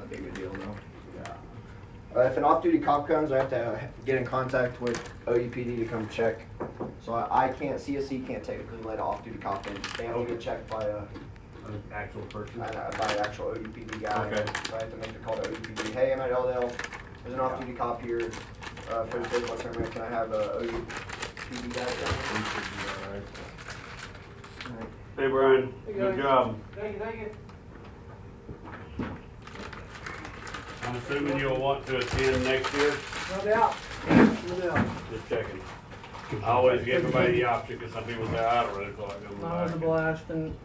that big of a deal though. Yeah. If an off-duty cop comes, I have to get in contact with OUPD to come check. So I can't, CSC can't technically let an off-duty cop in. They have to get checked by An actual person? by an actual OUPD guy. Okay. So I have to make the call to OUPD. Hey, I'm at LL. There's an off-duty cop here for the baseball tournament. Can I have a OUPD guy come? Alright. Hey Brian, good job. Thank you. I'm assuming you'll want to attend next year? No doubt. No doubt. Just checking. I always give everybody the option, because some people say, I don't really feel like going No, it was a back. blast, and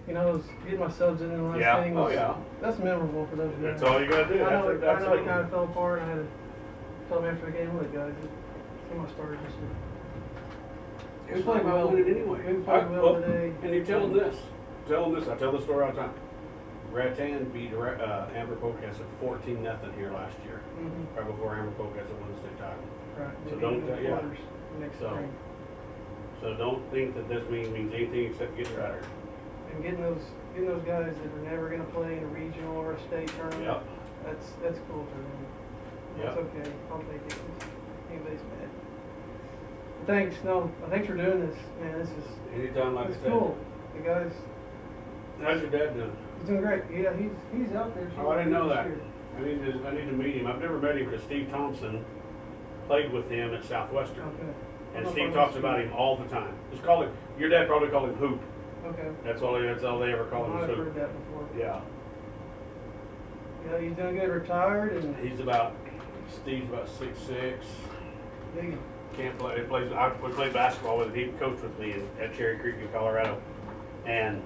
you know, getting my subs in the last Yeah. thing Oh, was, yeah. that's memorable for those guys. That's all you gotta do. I know That's it that's kind of fell apart. I had to tell them after the game, look guys, see my starters this year. It's like I won it anyway. We played well today. And you tell them this. I tell the story all the time. Rattan beat Amber Pocasset 14-0 here last year. Mm-hmm. Right before Amber Pocasset won the state title. Right. So Maybe don't, in the yeah. quarters next So- spring. So don't think that this means anything except getting better. And getting those guys that are never going to play in a regional or a state tournament. Yep. That's cool for them. That's Yep. okay. I'll take it. Anybody's mad. Thanks. No, thanks for doing this, man. This is Anytime, like I it's said. cool. The guys, How's your dad doing? he's doing great. Yeah, he's out there. Oh, I didn't know that. This year. I need to meet him. I've never met him because Steve Thompson played with him at Southwestern. Okay. And I don't know Steve if I talks must about be- him all the time. Just call him, your dad probably called him Hoop. Okay. That's all they ever call him, I've is heard Hoop. that before. Yeah. Yeah, he's doing good. Retired and Steve's about 6'6". big. Can't play. We played basketball with him. He coached with me at Cherry Creek in Colorado. And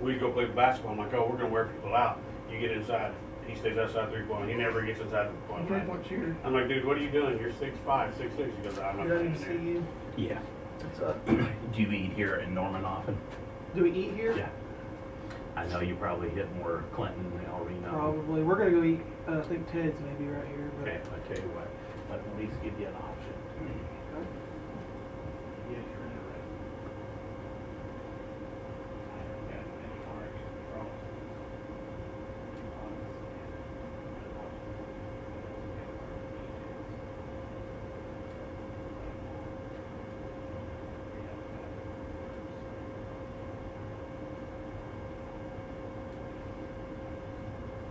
we'd go play basketball. I'm like, oh, we're going to wear people out. You get inside. He stays outside 3-point. He never gets inside the point. Three-point shooter. I'm like, dude, what are you doing? You're 6'5", 6'6". He goes, I'm not He doesn't playing even see there. you. Yeah. Do you eat here in Norman often? Do we eat here? Yeah. I know you probably hit more Clinton, El Reno. Probably. We're gonna go eat. I think Ted's maybe right here. But Okay, I tell you what, let at least give you an option. Yeah, you're interested. I haven't got many marks from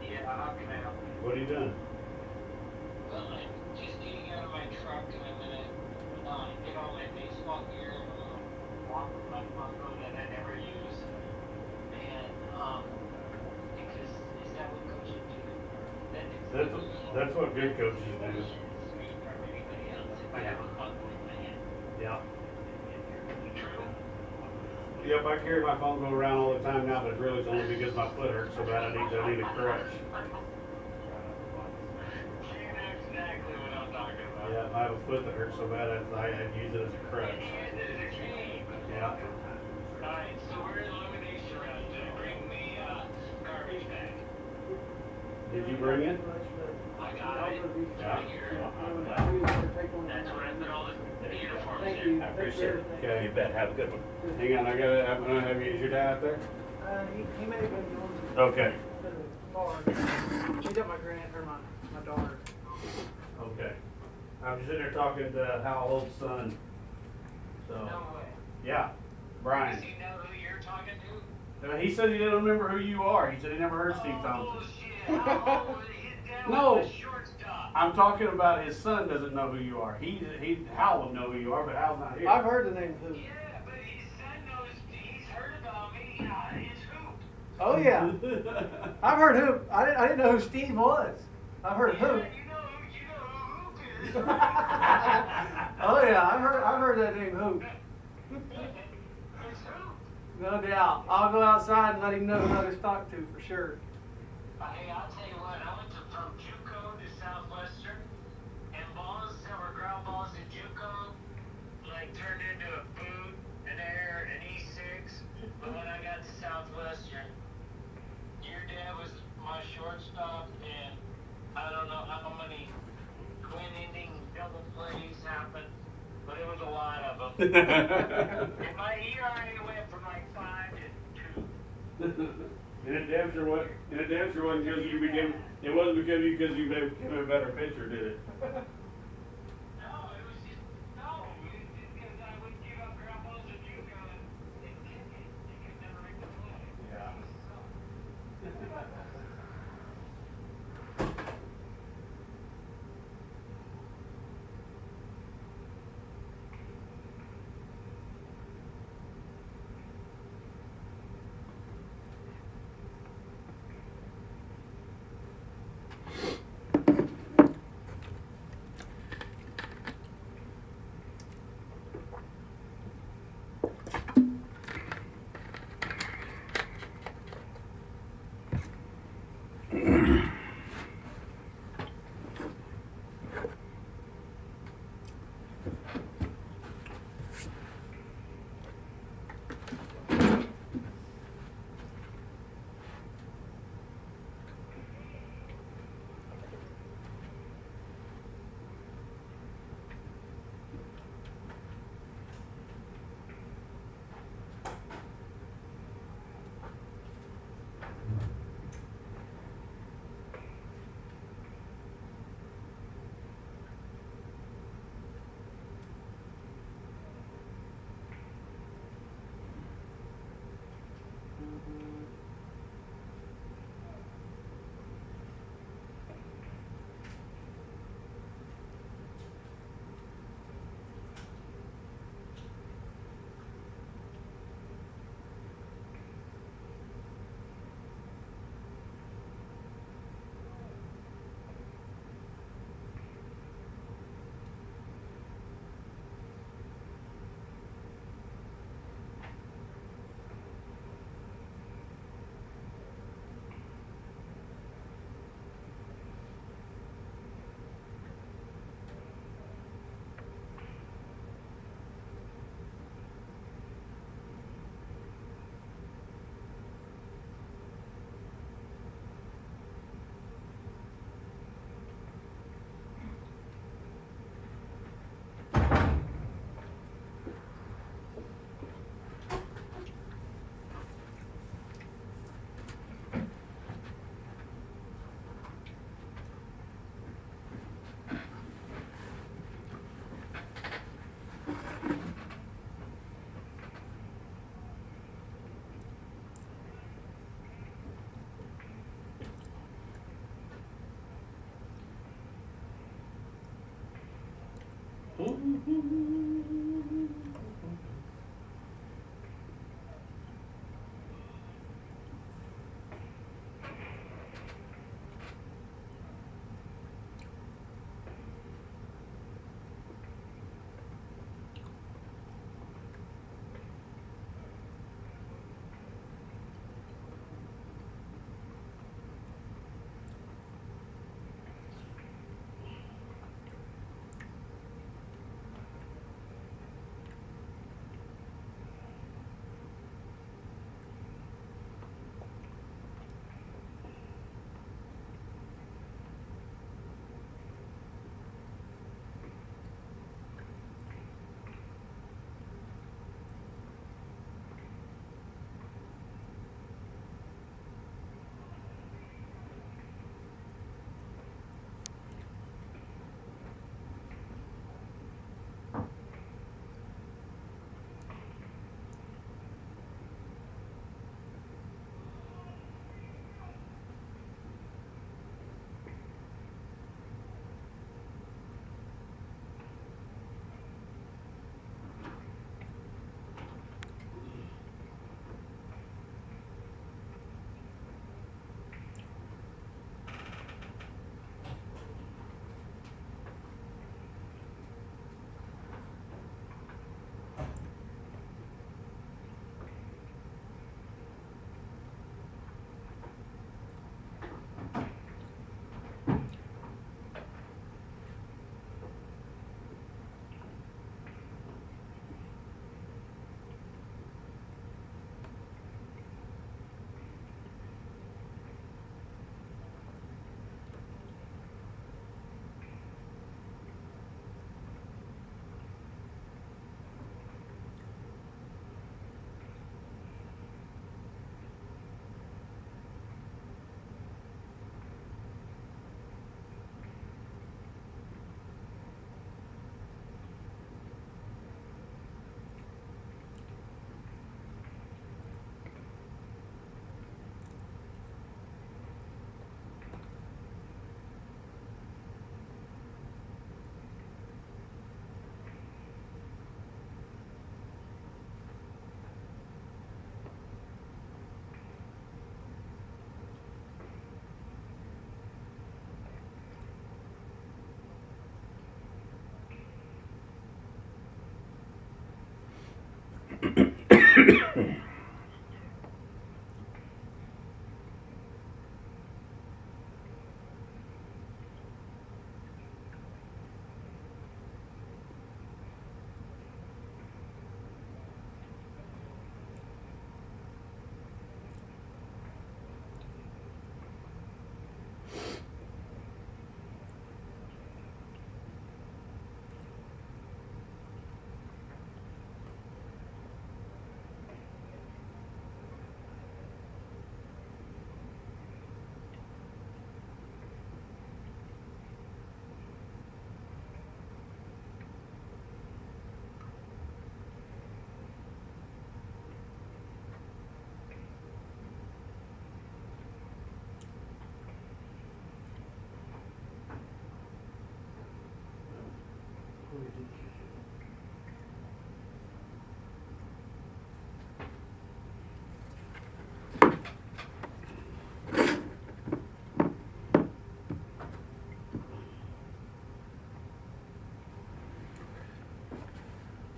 Yeah, how can I help you? What are you doing? Well, I'm just getting out of my truck and I'm gonna get all my baseball gear and a little walk with my bunko that I never use. And, because is that what coaches do? That's what good coaches do. Me or anybody else if I have a bunko in my hand. Yeah. True? Yep, I carry my phone go around all the time now, but really it's only because my foot hurts so bad I need a crutch. You know exactly what I'm talking about. Yeah, I have a foot that hurts so bad I use it as a crutch. And it is a game. Yeah. Alright, so we're in elimination round. Bring me a garbage bag. Did you bring it? I got it. Yeah. Right here. That's where I put all the uniforms Thank in. you. I appreciate it. Okay. You bet. Have a good one. Hang on, I'm gonna have you, is your dad out there? He may have been going Okay. to the bar. She got my my daughter. Okay. I'm sitting there talking to Hal Holt's son. So, No way. yeah, Brian. Does he know who you're talking to? He said he didn't remember who you are. He said he never heard Steve Thompson. Bullshit. His dad No. was a shortstop. I'm talking about his son doesn't know who you are. Hal would know who you are, but Hal's not here. I've heard the name Hoop. Yeah, but his son knows, he's heard about me. It's Hoop. Oh yeah, I've heard Hoop. I didn't know who Steve was. I've heard Yeah, Hoop. you know who Hoop is. Oh yeah, I've heard that name Hoop. It's Hoop. No doubt. I'll go outside and let him know who to talk to for sure. Hey, I'll tell you what, I went from JUCO to Southwestern, and balls that were ground balls in JUCO, like turned into a boot, an air, an E6. But when I got to Southwestern, your dad was my shortstop, and I don't know how many twin-ending double plays happened, but it was a lot of them. And my ERA went from like 5 to 2. And it damn sure was, and it damn sure wasn't because you became, it wasn't because you became a better pitcher, did it? No, it was just, no, it's just because I would give up ground balls to Juco and kick it. You could never make the play. Yeah. It sucked.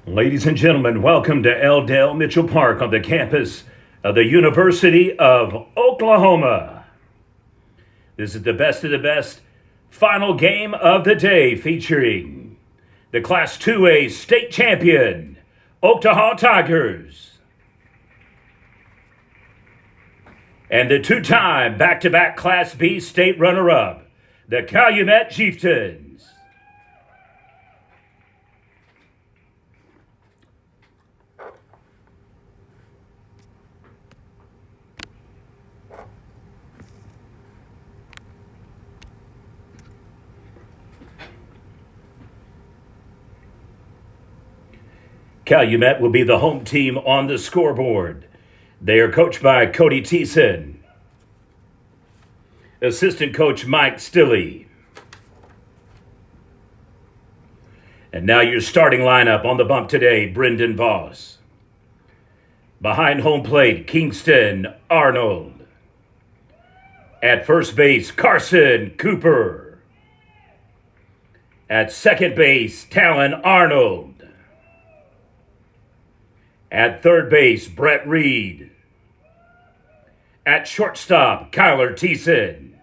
Ladies and gentlemen, welcome to L. Dale Mitchell Park on the campus of the University of Oklahoma. This is the best of the best final game of the day featuring the Class 2A state champion, Oktaha Tigers, and the two-time back-to-back Class B state runner-up, the Calumet Chieftains. Calumet will be the home team on the scoreboard. They are coached by Cody Thiessen, assistant coach Mike Stilley. And now your starting lineup on the bump today, Brendan Voss. Behind home plate, Kingston Arnold. At first base, Carson Cooper. At second base, Talon Arnold. At third base, Brett Reed. At shortstop, Kyler Thiessen.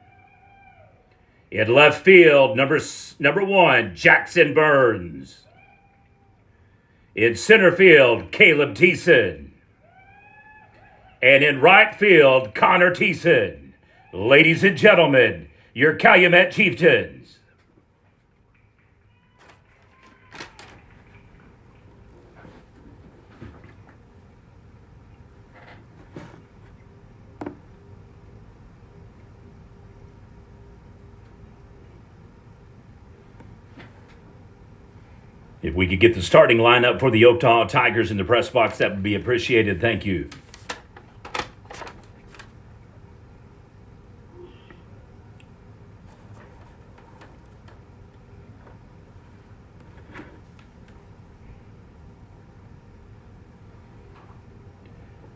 In left field, number one, Jackson Burns. In center field, Caleb Thiessen. And in right field, Connor Thiessen. Ladies and gentlemen, your Calumet Chieftains. If we could get the starting lineup for the Oktaha Tigers in the press box, that would be appreciated. Thank you.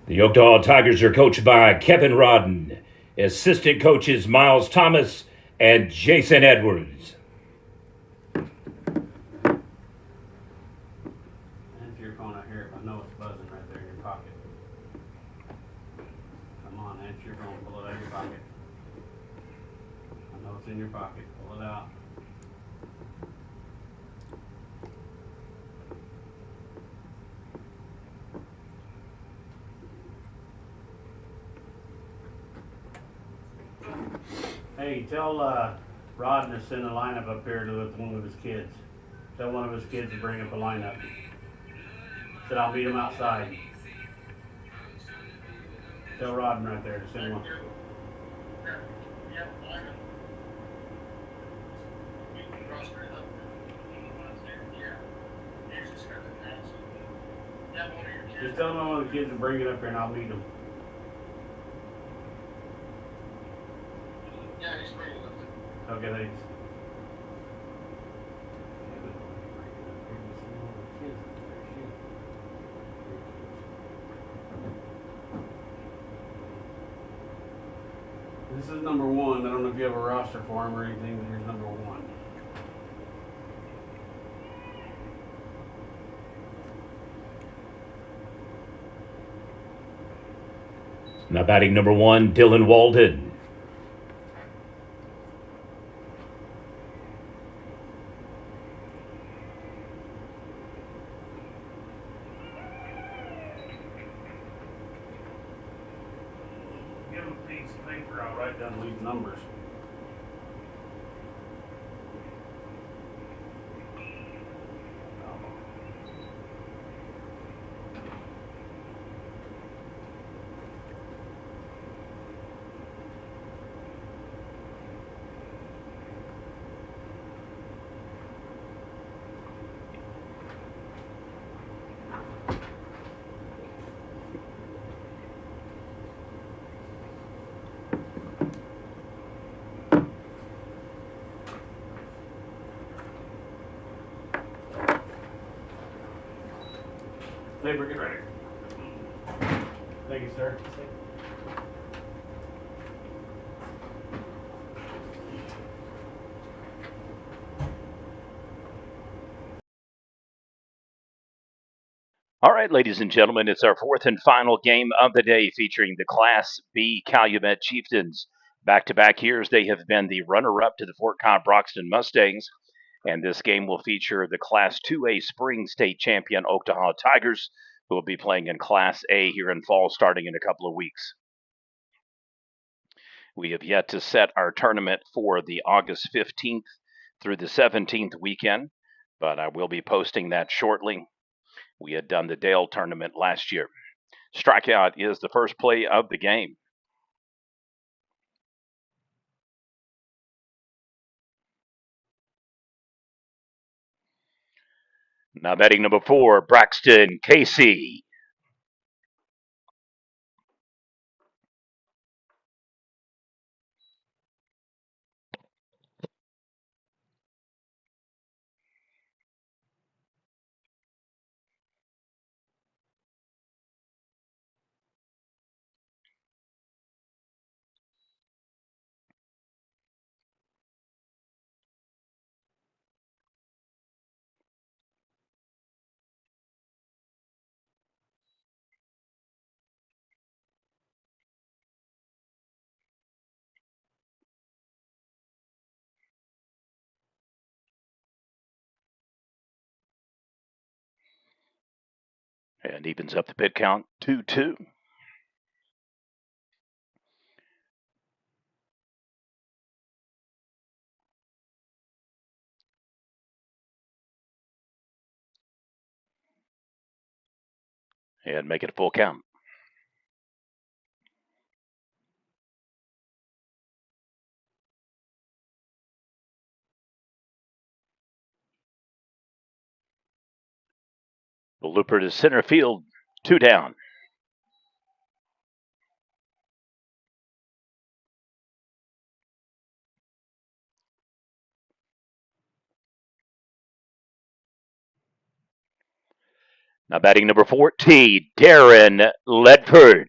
The Oktaha Tigers are coached by Kevin Rodden, assistant coaches Miles Thomas and Jason Edwards. Answer your phone, I hear it. I know it's buzzing right there in your pocket. Come on, answer your phone. Pull it out of your pocket. I know it's in your pocket. Pull it out. Hey, tell Rodden to send a lineup up here to one of his kids. Tell one of his kids to bring up a lineup. Said I'll meet him outside. Tell Rodden right there to send one. Just tell one of the kids to bring it up here and I'll meet him. Yeah, he's bringing it up. Okay, thanks. This is number one. I don't know if you have a roster for him or anything, but here's number one. Now batting number 1, Dylan Walden. Give him a piece of paper, I'll write down these numbers. Neighbor, get ready. Thank you, sir. All right, ladies and gentlemen, it's our fourth and final game of the day featuring the Class B Calumet Chieftains. Back-to-back years, they have been the runner-up to the Fort Cobb-Broxton Mustangs, and this game will feature the Class 2A Spring State Champion Oktaha Tigers, who will be playing in Class A here in fall starting in a couple of weeks. We have yet to set our tournament for the August 15th through the 17th weekend, but I will be posting that shortly. We had done the Dale tournament last year. Strikeout is the first play of the game. Now batting number 4, Braxton Casey. And evens up the bid count 2-2. And make it a full count. The looper to center field, 2 down. Now batting number 14, Darren Ledford.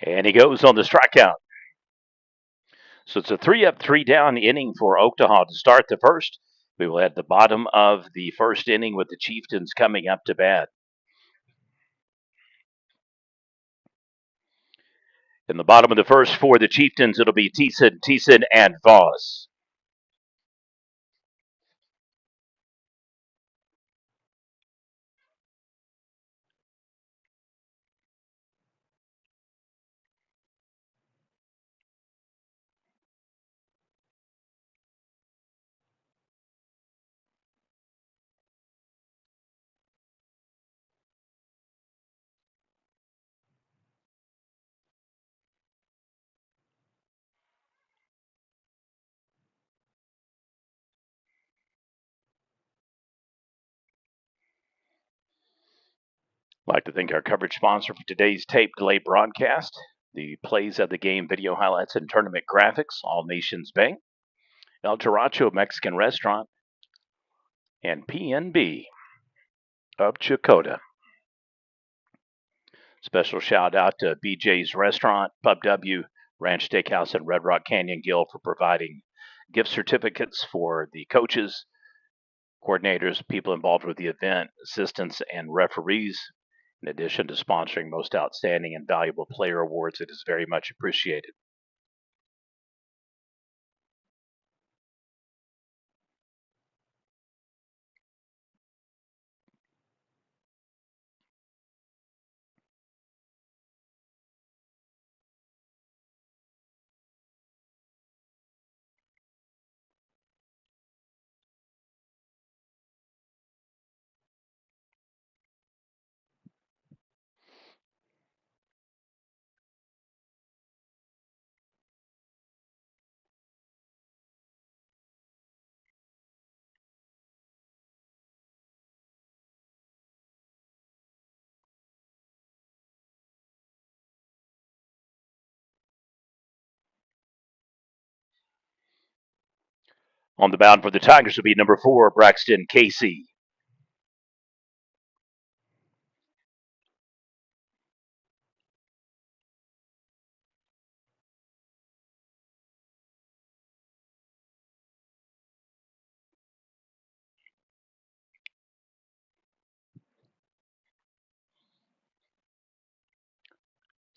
And he goes on the strikeout. So it's a 3-up, 3-down inning for Oktaha to start the first. We will at the bottom of the first inning with the Chieftains coming up to bat. In the bottom of the first for the Chieftains, it'll be Thiessen, and Voss. I'd like to thank our coverage sponsor for today's tape delay broadcast, the plays of the game, video highlights, and tournament graphics, All Nations Bank, El Taracho Mexican Restaurant, and PNB of Chakota. Special shout out to BJ's Restaurant, Pub W, Ranch Steakhouse, and Red Rock Canyon Grill for providing gift certificates for the coaches, coordinators, people involved with the event, assistants, and referees. In addition to sponsoring most outstanding and valuable player awards, it is very much appreciated. On the mound for the Tigers will be number 4, Braxton Casey.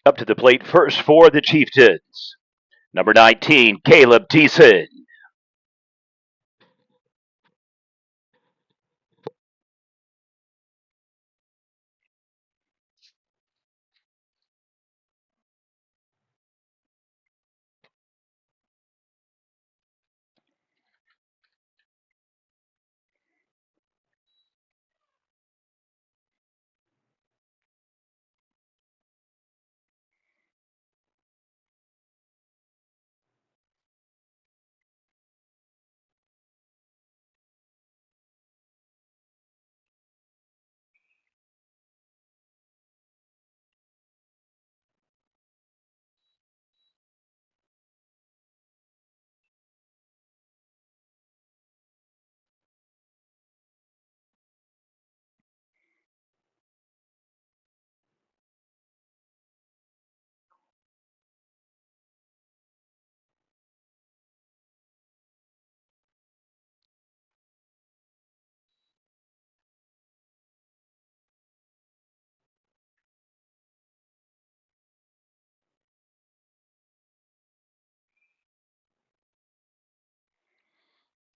Up to the plate first for the Chieftains, number 19, Caleb Thiessen.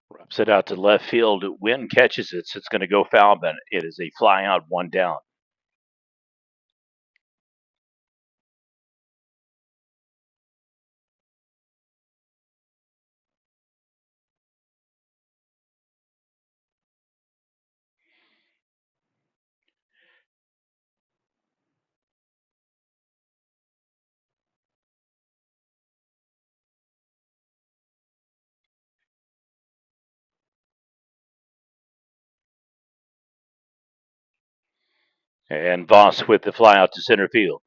Rips it out to left field. Wynn catches it, so it's going to go foul, but it is a fly out, 1 down. And Voss with the fly out to center field.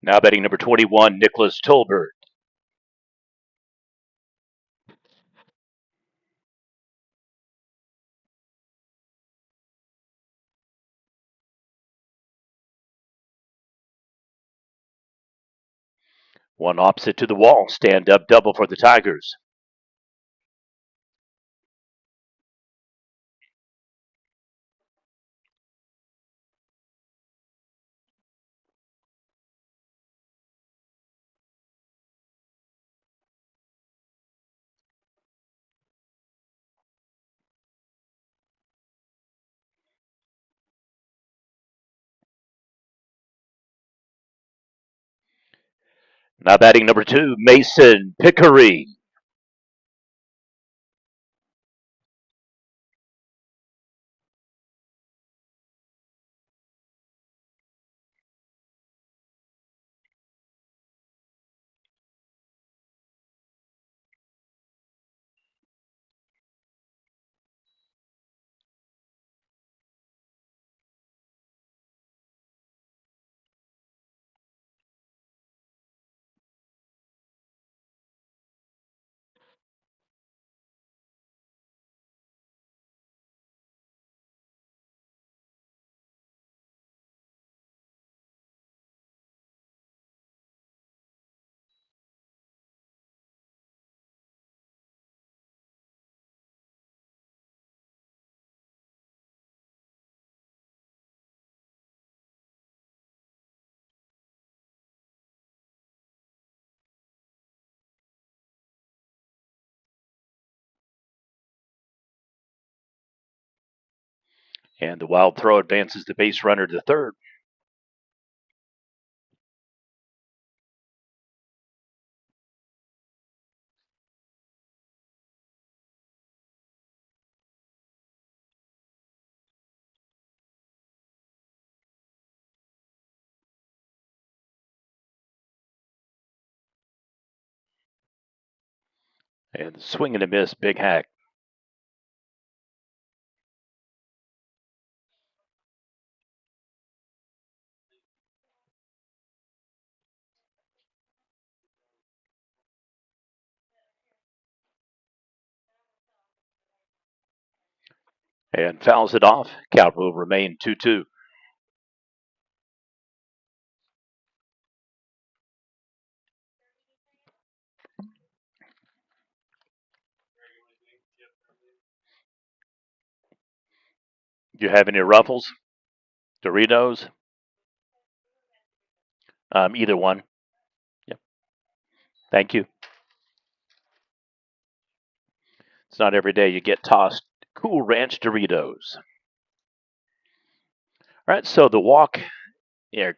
Now betting number 21, Nicholas Tolbert. One opposite to the wall. Stand up double for the Tigers. Now batting number 2, Mason Pickery. And the wild throw advances the base runner to third. And the swing and a miss, big hack. And fouls it off. Count will remain 2-2. Do you have any Ruffles? Doritos? Either one. Yep. Thank you. It's not every day you get tossed Cool Ranch Doritos. All right, so the walk,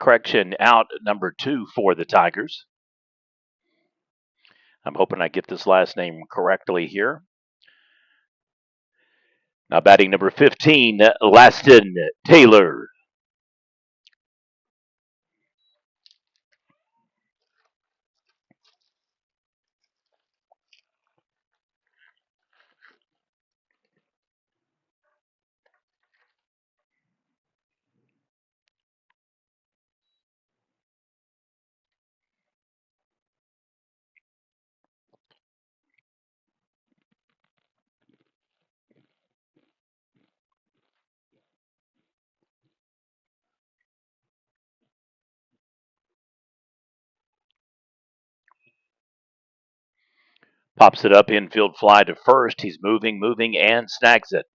correction, out number 2 for the Tigers. I'm hoping I get this last name correctly here. Now batting number 15, Laston Taylor. Pops it up, infield fly to first. He's moving, and snags it.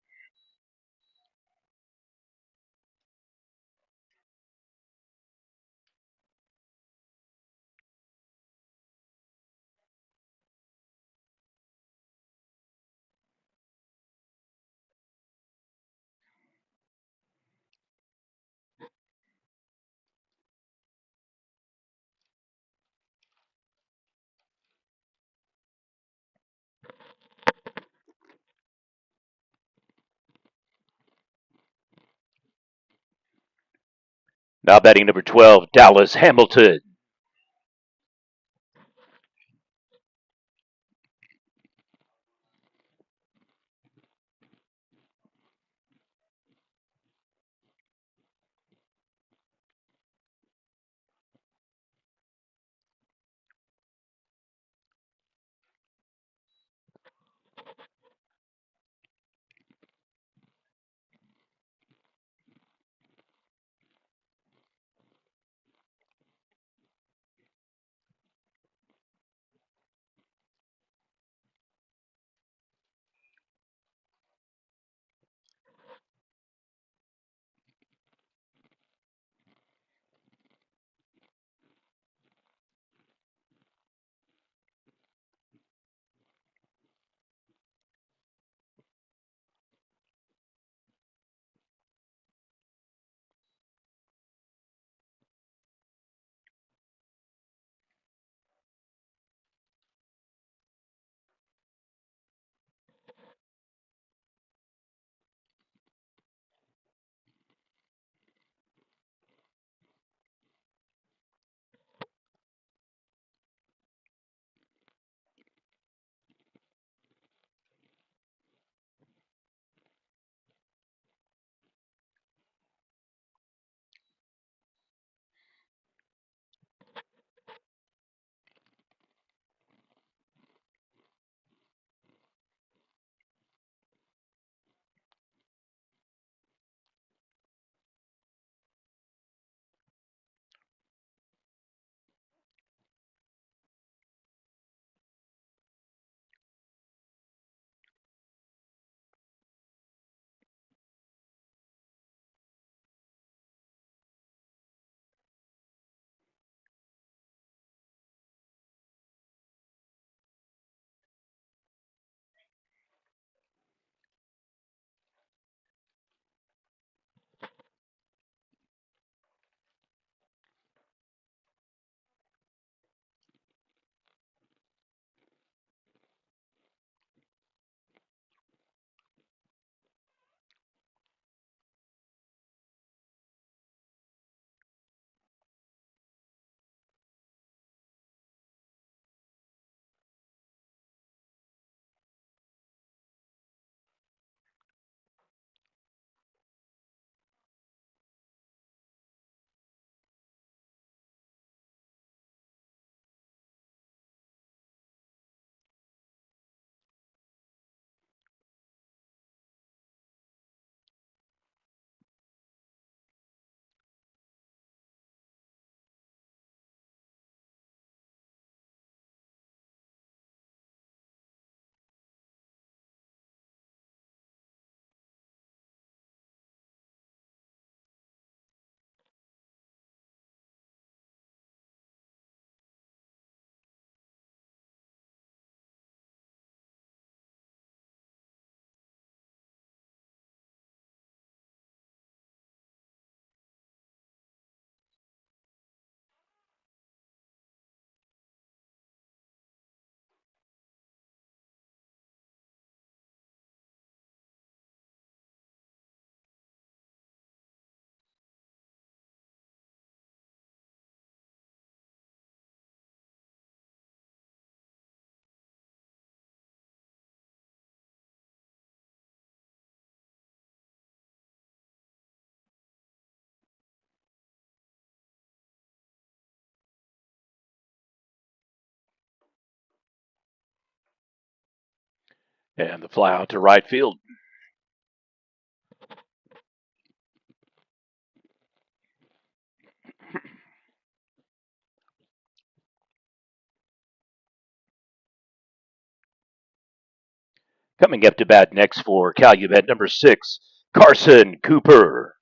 Now batting number 12, Dallas Hamilton. And the fly out to right field. Coming up to bat next for Calumet, number 6, Carson Cooper.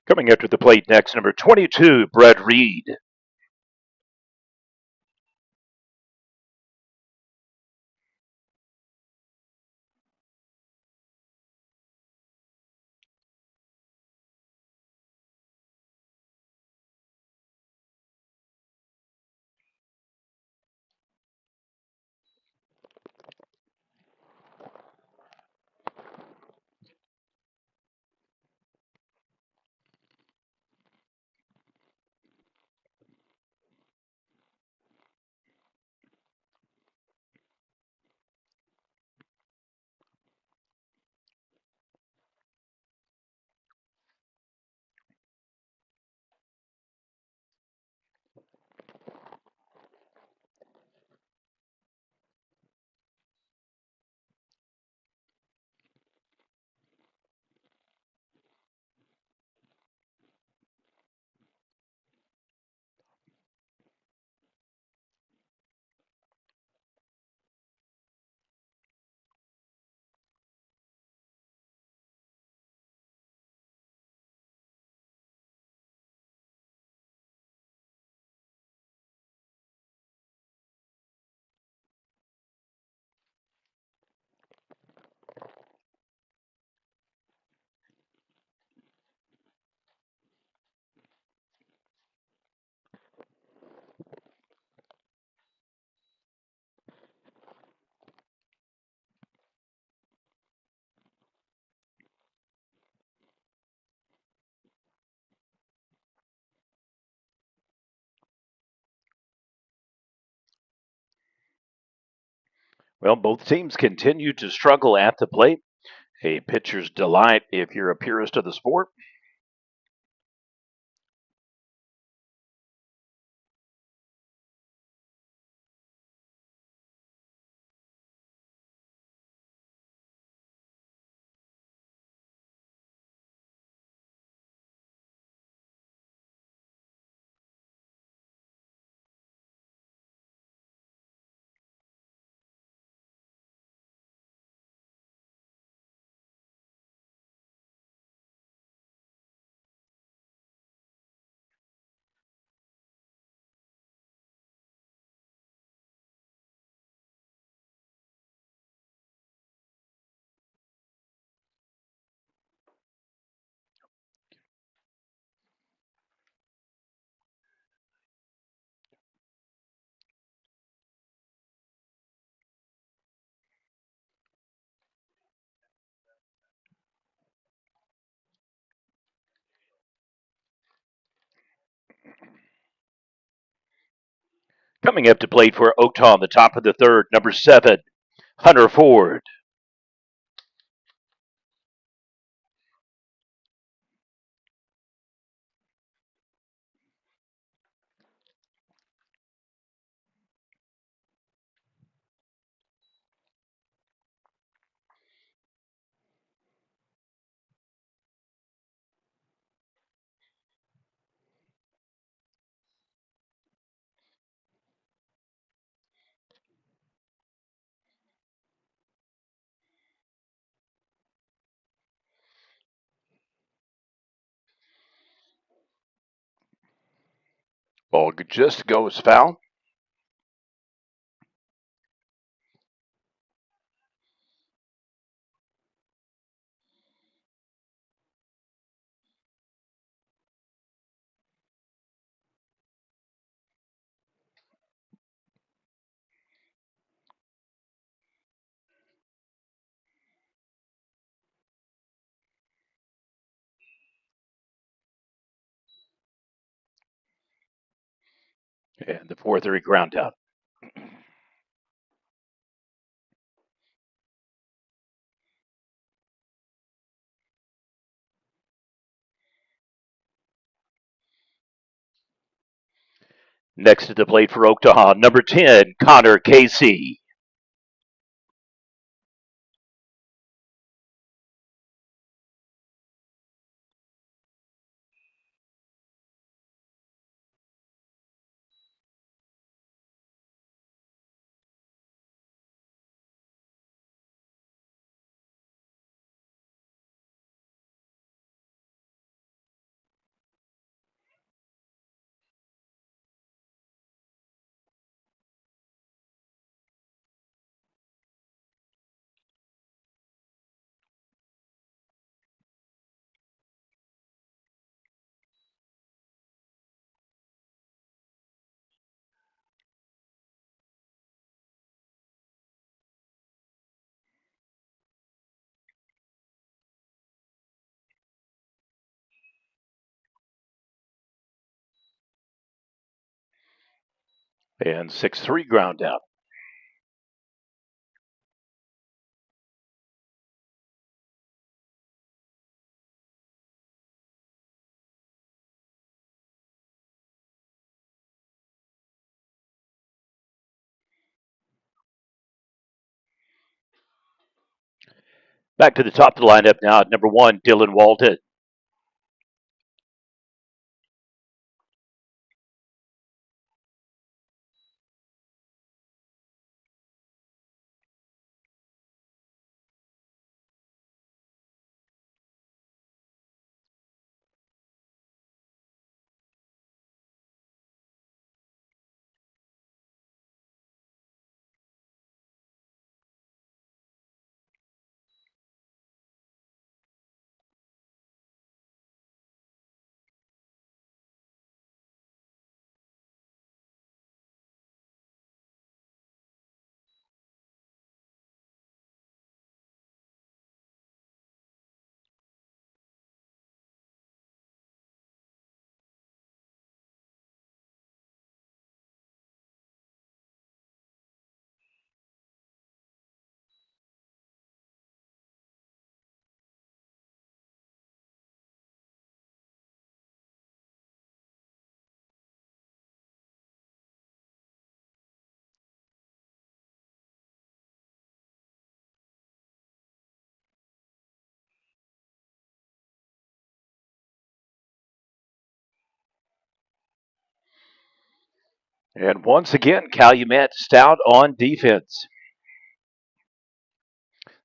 Coming up to the plate next, number 22, Brett Reed. Well, both teams continue to struggle at the plate. A pitcher's delight if you're a purist of the sport. Coming up to plate for Oktaha on the top of the third, number 7, Hunter Ford. Ball just goes foul. And the 4-3 ground out. Next to the plate for Oktaha, number 10, Connor Casey. And 6-3 ground out. Back to the top of the lineup now at number 1, Dylan Walton. And once again, Calumet stout on defense.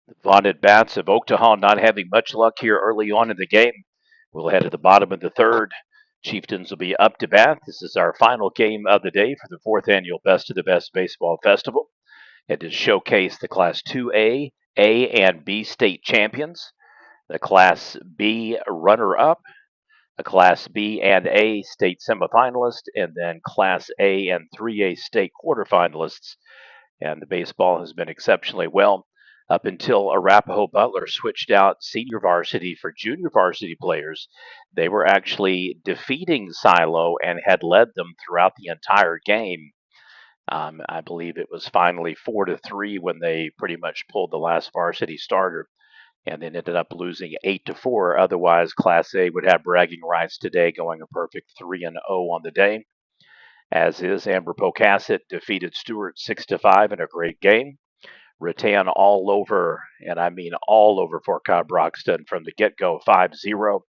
The vaunted bats of Oktaha not having much luck here early on in the game. We'll head to the bottom of the third. Chieftains will be up to bat. This is our final game of the day for the 4th annual Best of the Best Baseball Festival. It is showcase the Class 2A, A, and B state champions, the Class B runner-up, a Class B and A state semifinalist, and then Class A and 3A state quarterfinalists. And the baseball has been exceptionally well up until Arapahoe Butler switched out senior varsity for junior varsity players. They were actually defeating Silo and had led them throughout the entire game. I believe it was finally 4-3 when they pretty much pulled the last varsity starter, and then ended up losing 8-4. Otherwise, Class A would have bragging rights today, going a perfect 3-0 on the day. As is, Amber Pocasset defeated Stewart 6-5 in a great game. Rattan all over, and I mean all over Fort Cobb Broxton from the get-go, 5-0.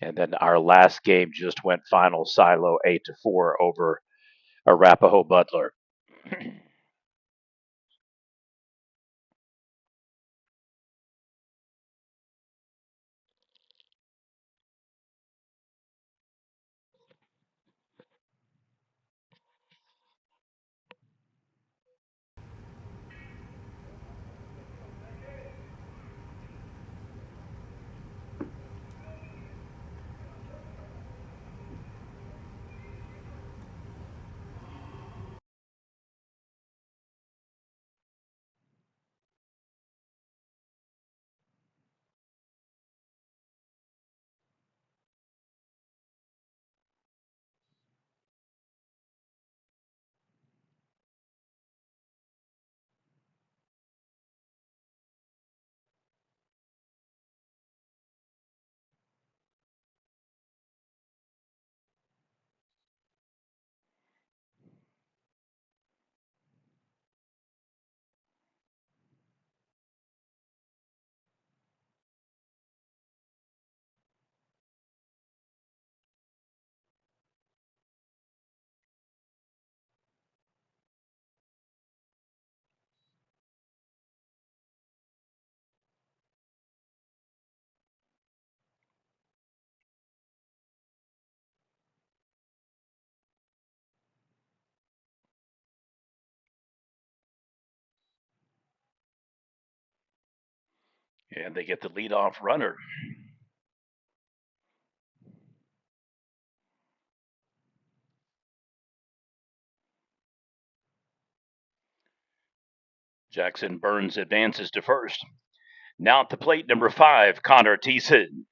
And then our last game just went final silo 8-4 over Arapahoe Butler. And they get the leadoff runner. Jackson Burns advances to first. Now at the plate, number 5, Connor Thiessen.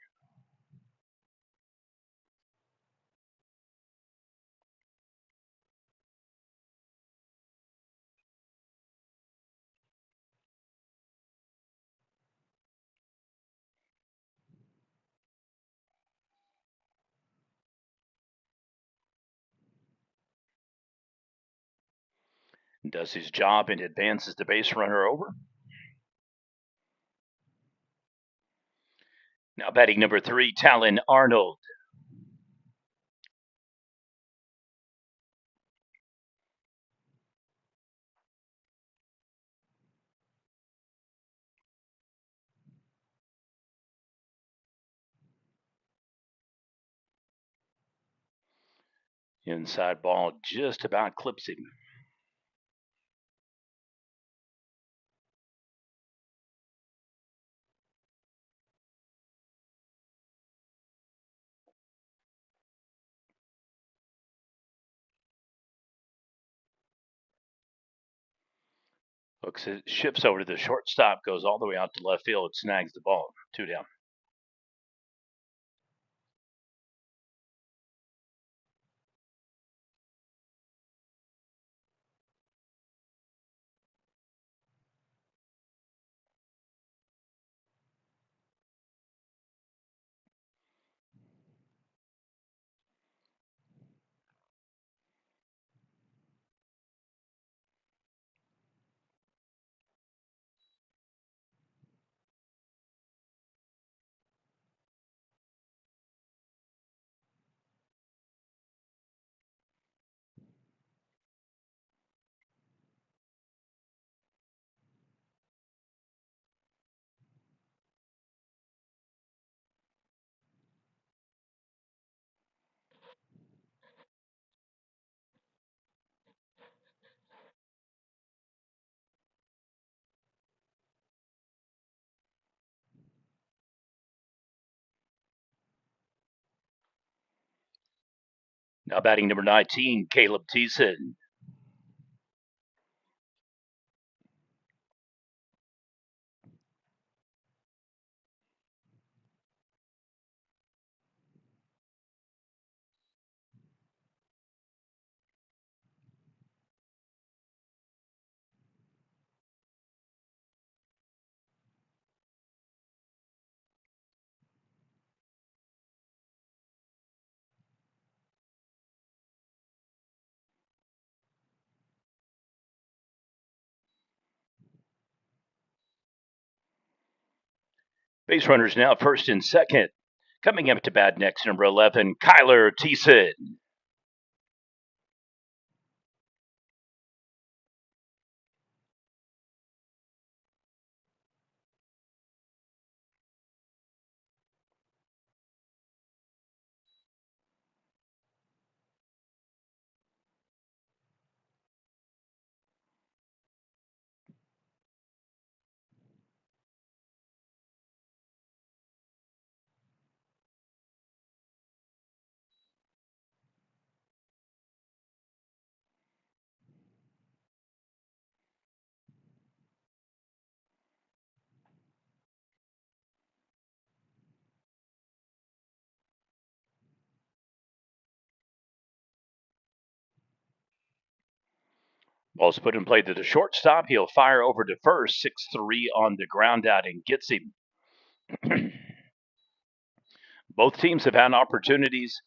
Does his job and advances the base runner over. Now batting number 3, Talon Arnold. Inside ball just about clips him. Hooks it, ships over to the shortstop, goes all the way out to left field, snags the ball. 2 down. Now batting number 19, Caleb Thiessen. Base runners now first and second. Coming up to bat next, number 11, Kyler Thiessen. Ball's put in play to the shortstop. He'll fire over to first. 6-3 on the ground out and gets him. Both teams have had opportunities.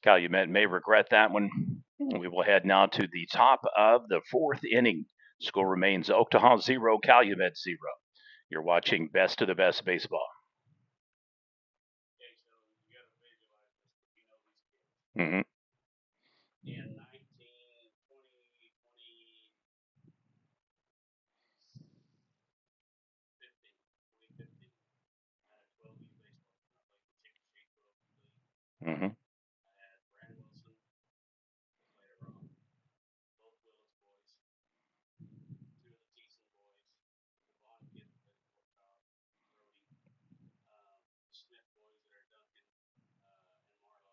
Calumet may regret that one. We will head now to the top of the fourth inning. Score remains Oktaha 0, Calumet 0. You're watching Best of the Best Baseball. Mm-hmm. In 19, 20, 2015, I had 12 youth baseball. I played the chicken shake for Oakland League. Mm-hmm. I had Brad Wilson, later on, both Willis boys, two of the Thiessen boys, the Vaughn kid that played for Oktaha, Brody, the Smith boys that are Duncan, and Marlowe.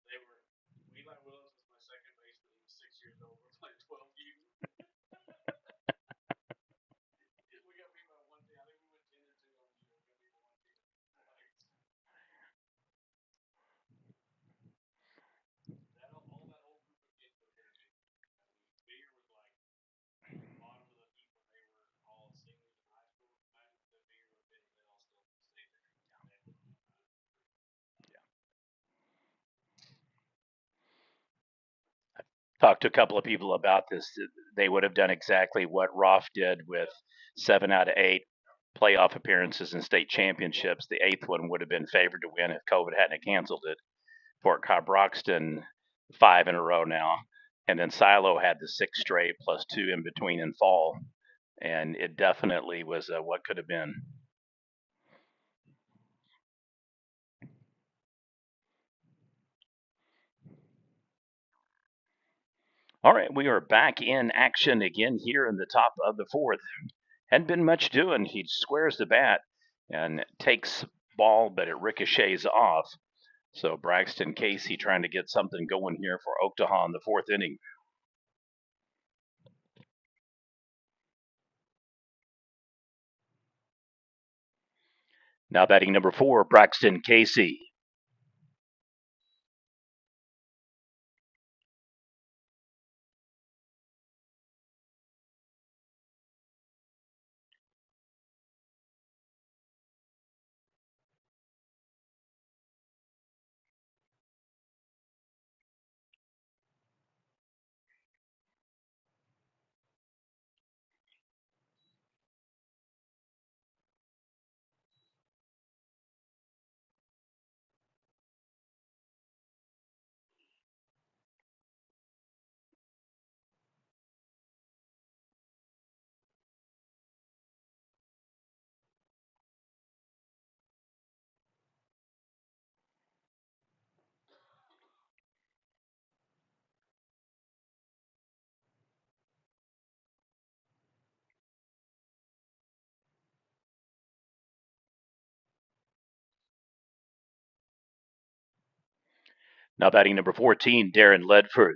They were, Eli Willis was my second baseman. He was 6 years old. We're playing 12 U. We got beat by one team. I think we went 10-2 on the year. We got beat by one team. All that whole group of kids were here. Beer was like bottom of the heap when they were all seniors in high school. Imagine the beer would have been they all still stayed there. Talked to a couple of people about this. They would have done exactly what Roth did with 7 out of 8 playoff appearances and state championships. The 8th one would have been favored to win if COVID hadn't canceled it. Fort Cobb Broxton, 5 in a row now. And then Silo had the 6 straight plus 2 in between in fall. And it definitely was what could have been. All right, we are back in action again here in the top of the fourth. Hadn't been much doing. He squares the bat and takes ball, but it ricochets off. So Braxton Casey trying to get something going here for Oktaha in the fourth inning. Now batting number 4, Braxton Casey. Now batting number 14, Darren Ledford.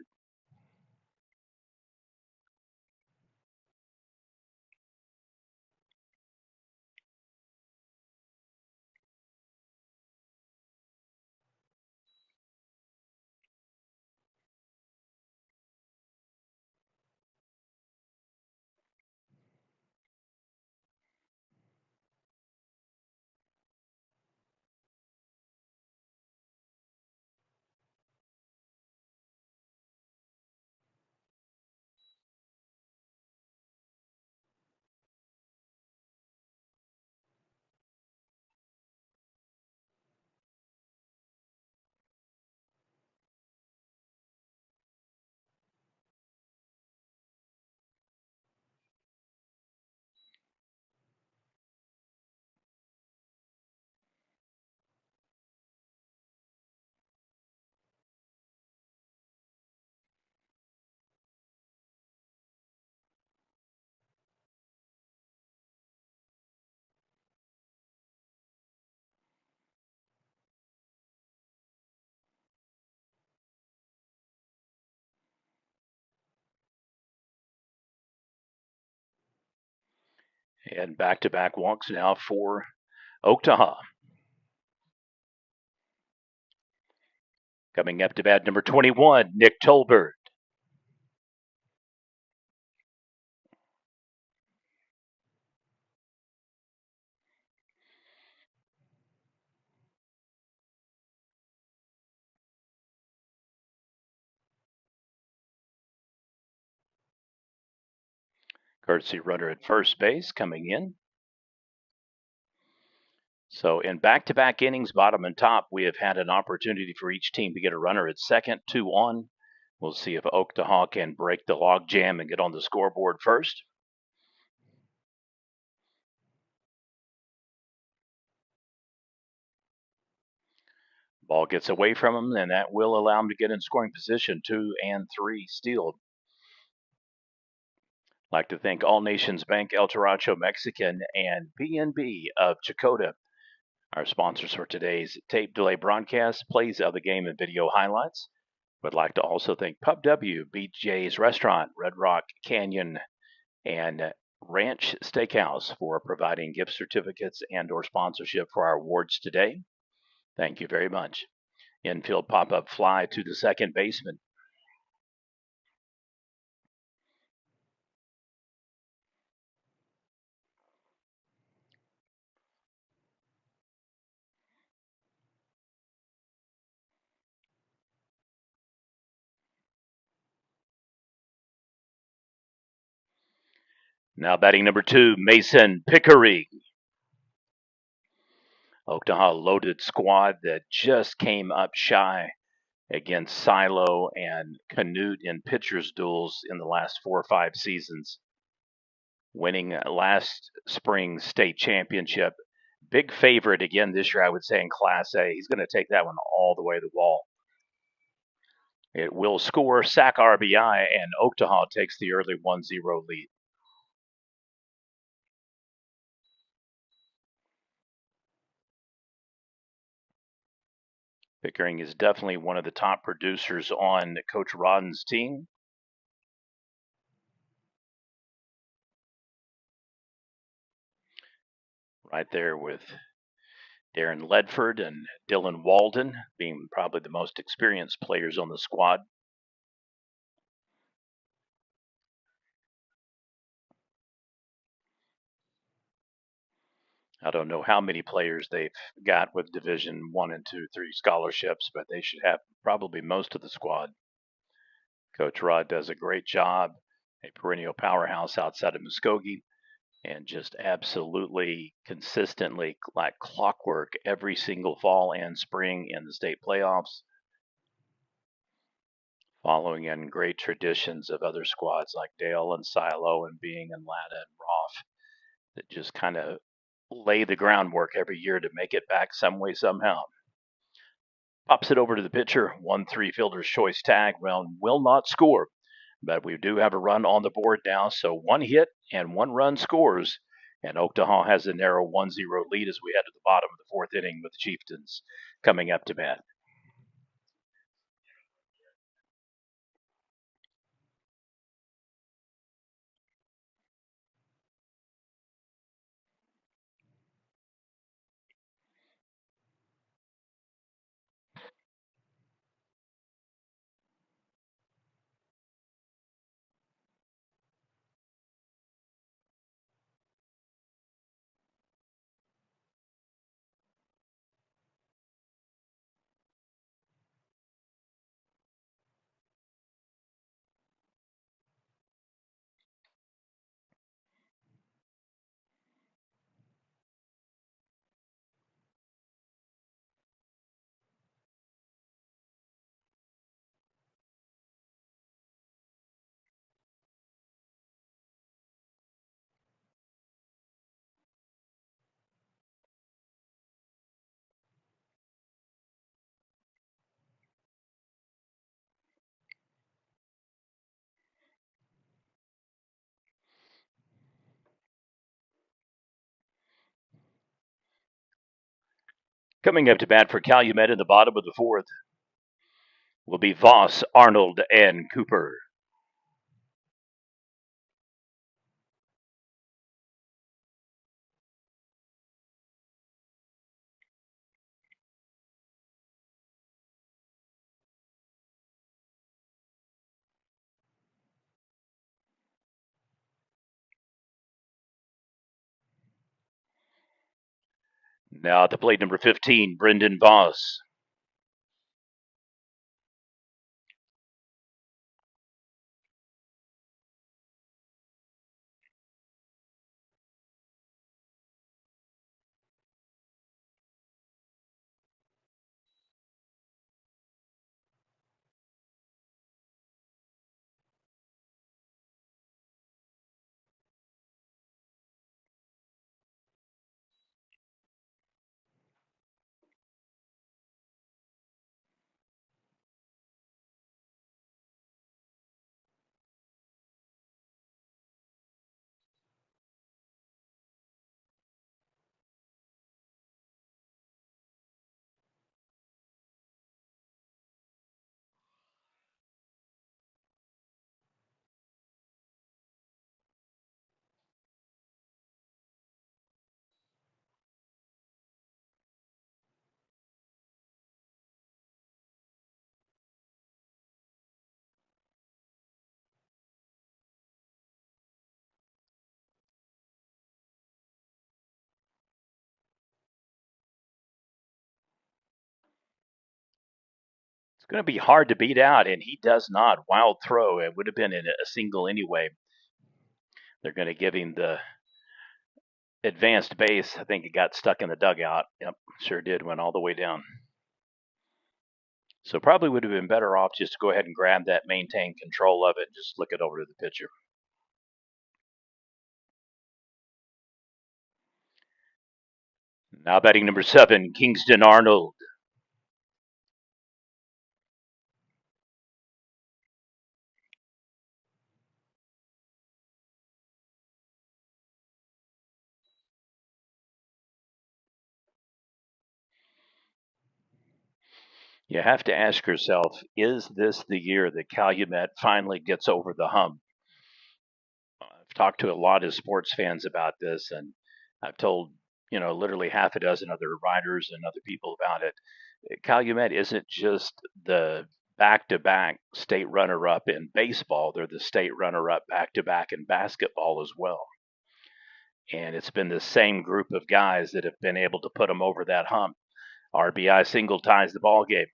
And back-to-back walks now for Oktaha. Coming up to bat, number 21, Nick Tolbert. Courtesy runner at first base coming in. So in back-to-back innings, bottom and top, we have had an opportunity for each team to get a runner at second, 2 on. We'll see if Oktaha can break the log jam and get on the scoreboard first. Ball gets away from him, and that will allow him to get in scoring position. 2 and 3 steal. Like to thank All Nations Bank, El Taracho Mexican, and PNB of Chakota, our sponsors for today's tape delay broadcast, plays of the game and video highlights. Would like to also thank Pub W, BJ's Restaurant, Red Rock Canyon, and Ranch Steakhouse for providing gift certificates and or sponsorship for our awards today. Thank you very much. Infield pop-up fly to the second baseman. Now batting number 2, Mason Pickery. Oktaha loaded squad that just came up shy against Silo and Canute in pitchers duels in the last 4 or 5 seasons. Winning last spring's state championship. Big favorite again this year, I would say, in Class A. He's going to take that one all the way to the wall. It will score, sack RBI, and Oktaha takes the early 1-0 lead. Pickering is definitely one of the top producers on Coach Rodden's team. Right there with Darren Ledford and Dylan Walden being probably the most experienced players on the squad. I don't know how many players they've got with Division 1 and 2, 3 scholarships, but they should have probably most of the squad. Coach Rod does a great job, a perennial powerhouse outside of Muskogee, and just absolutely consistently, like clockwork, every single fall and spring in the state playoffs, following in great traditions of other squads like Dale and Silo and Being and Latta and Roth that just kind of lay the groundwork every year to make it back some way, somehow. Pops it over to the pitcher, 1-3 fielder's choice tag, will not score. But we do have a run on the board now, so 1 hit and 1 run scores. And Oktaha has a narrow 1-0 lead as we head to the bottom of the 4th inning with the Chieftains coming up to bat. Coming up to bat for Calumet in the bottom of the 4th will be Voss, Arnold, and Cooper. Now at the plate, number 15, Brendan Voss. It's going to be hard to beat out, and he does not. Wild throw. It would have been a single anyway. They're going to give him the advanced base. I think it got stuck in the dugout. Yep, sure did. Went all the way down. So probably would have been better off just to go ahead and grab that, maintain control of it, and just flick it over to the pitcher. Now batting number 7, Kingston Arnold. You have to ask yourself, is this the year that Calumet finally gets over the hump? I've talked to a lot of sports fans about this, and I've told, literally half a dozen other writers and other people about it. Calumet isn't just the back to back state runner up in baseball, they're the state runner up back to back in basketball as well. And it's been the same group of guys that have been able to put them over that hump. RBI single ties the ball game.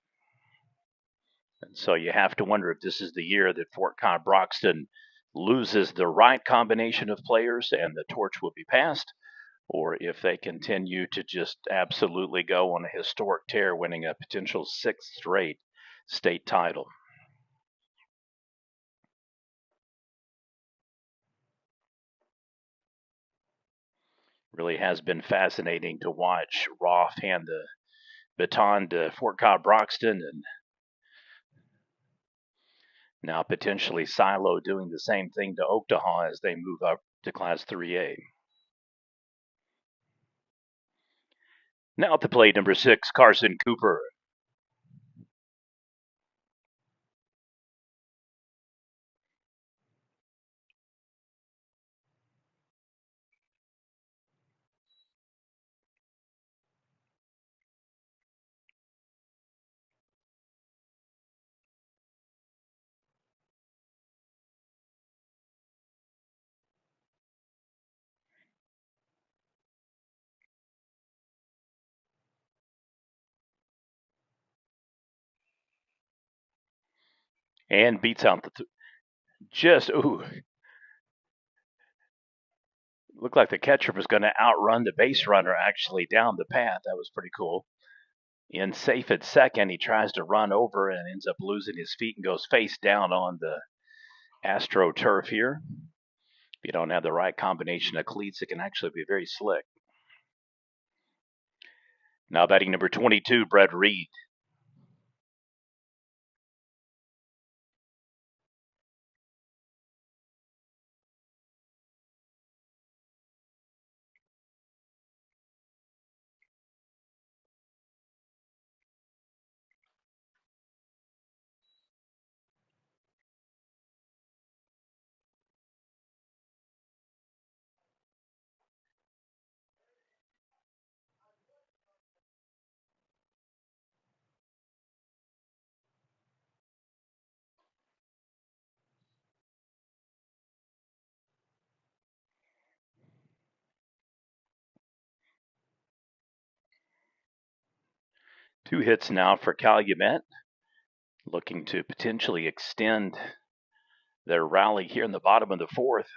And so you have to wonder if this is the year that Fort Cobb Broxton loses the right combination of players and the torch will be passed, or if they continue to just absolutely go on a historic tear, winning a potential 6th straight state title. Really has been fascinating to watch Roth hand the baton to Fort Cobb Broxton, and now potentially Silo doing the same thing to Oktaha as they move up to Class 3A. Now at the plate, number 6, Carson Cooper. And beats out the looked like the catcher was going to outrun the base runner actually down the path. That was pretty cool. In safe at second, he tries to run over and ends up losing his feet and goes face down on the Astro turf here. If you don't have the right combination of cleats, it can actually be very slick. Now batting number 22, Brett Reed. 2 hits now for Calumet, looking to potentially extend their rally here in the bottom of the fourth.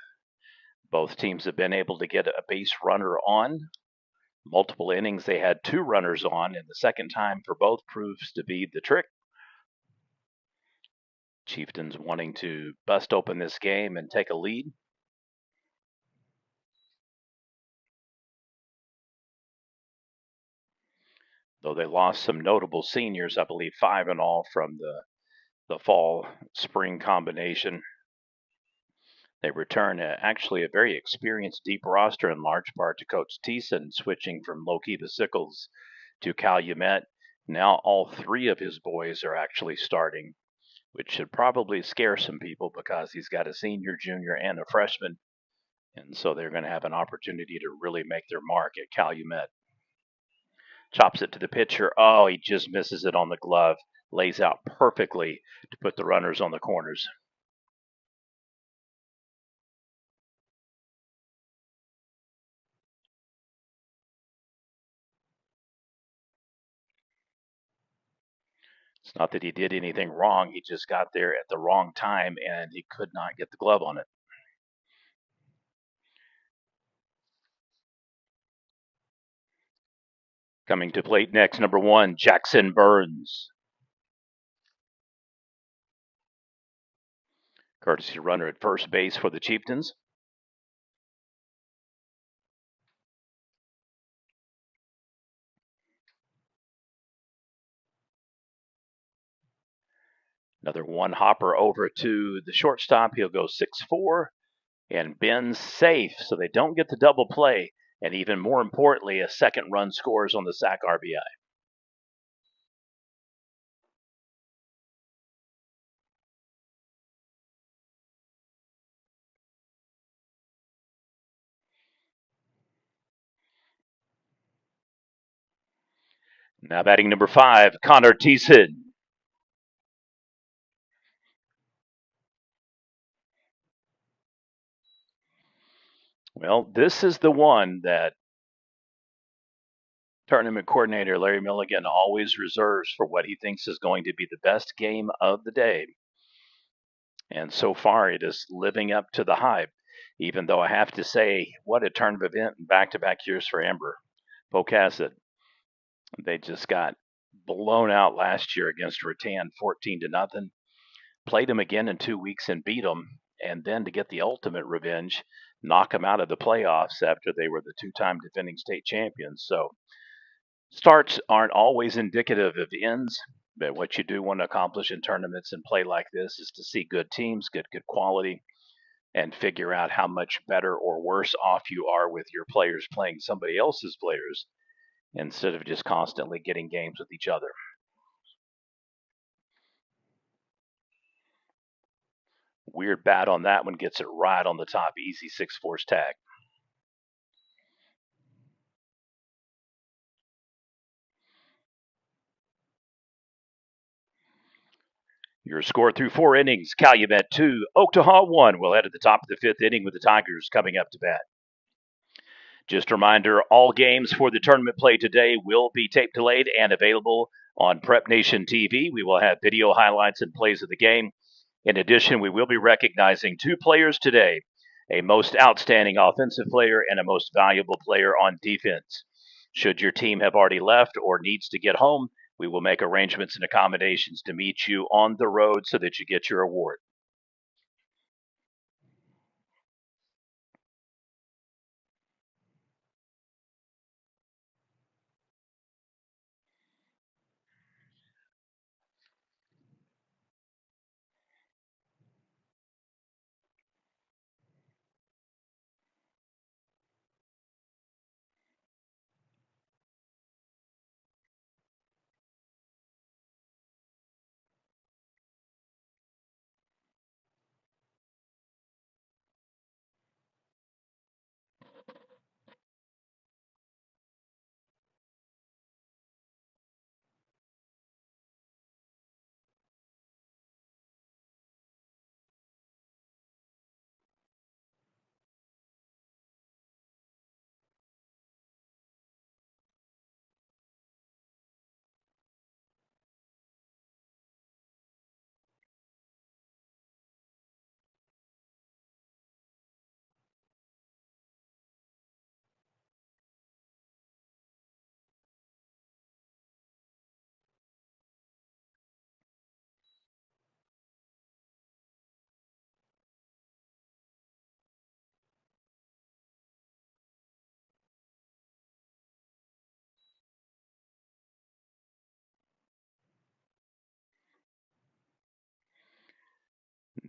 Both teams have been able to get a base runner on. Multiple innings, they had 2 runners on, and the second time for both proves to be the trick. Chieftains wanting to bust open this game and take a lead. Though they lost some notable seniors, I believe 5 in all from the fall spring combination. They return actually a very experienced deep roster in large part to Coach Thiessen, switching from Lokiba Sickles to Calumet. Now all 3 of his boys are actually starting, which should probably scare some people because he's got a senior, junior, and a freshman. And so they're going to have an opportunity to really make their mark at Calumet. Chops it to the pitcher. Oh, he just misses it on the glove. Lays out perfectly to put the runners on the corners. It's not that he did anything wrong. He just got there at the wrong time and he could not get the glove on it. Coming to plate next, number 1, Jackson Burns. Courtesy runner at first base for the Chieftains. Another 1 hopper over to the shortstop. He'll go 6-4 and Ben's safe, so they don't get the double play. And even more importantly, a second run scores on the sac RBI. Now batting number 5, Connor Thiessen. Well, this is the one that tournament coordinator Larry Milligan always reserves for what he thinks is going to be the best game of the day. And so far, it is living up to the hype, even though I have to say, what a tournament event in back-to-back years for Amber. Pocasset, they just got blown out last year against Rattan 14-0. Played them again in 2 weeks and beat them. And then to get the ultimate revenge, knock them out of the playoffs after they were the 2-time defending state champions. So starts aren't always indicative of ends, but what you do want to accomplish in tournaments and play like this is to see good teams, get good quality, and figure out how much better or worse off you are with your players playing somebody else's players instead of just constantly getting games with each other. Weird bat on that one, gets it right on the top, easy 6-4 tag. Your score through 4 innings, Calumet 2, Oktaha 1. We'll head to the top of the 5th inning with the Tigers coming up to bat. Just a reminder, all games for the tournament play today will be tape delayed and available on Prep Nation TV. We will have video highlights and plays of the game. In addition, we will be recognizing 2 players today, a most outstanding offensive player and a most valuable player on defense. Should your team have already left or needs to get home, we will make arrangements and accommodations to meet you on the road so that you get your award.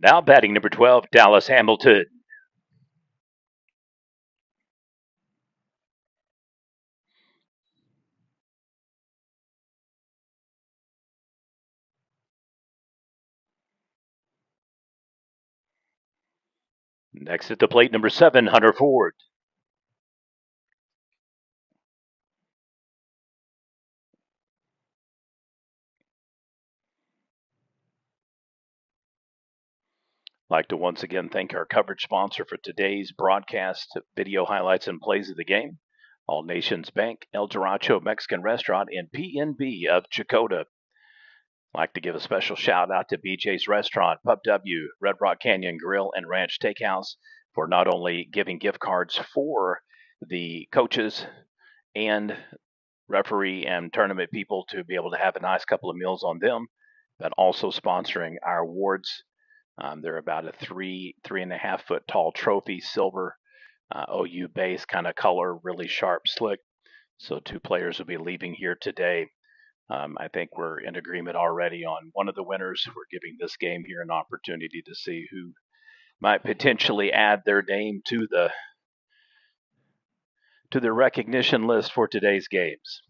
Now batting number 12, Dallas Hamilton. Next at the plate, number 7, Hunter Ford. Like to once again thank our coverage sponsor for today's broadcast, video highlights and plays of the game, All Nations Bank, El Jaracho Mexican Restaurant, and PNB of Chakota. Like to give a special shout out to BJ's Restaurant, Pub W, Red Rock Canyon Grill, and Ranch Steakhouse for not only giving gift cards for the coaches and referee and tournament people to be able to have a nice couple of meals on them, but also sponsoring our awards. They're about a 3.5 foot tall trophy, silver OU base kind of color, really sharp, slick. So 2 players will be leaving here today. I think we're in agreement already on one of the winners. We're giving this game here an opportunity to see who might potentially add their name to the recognition list for today's games.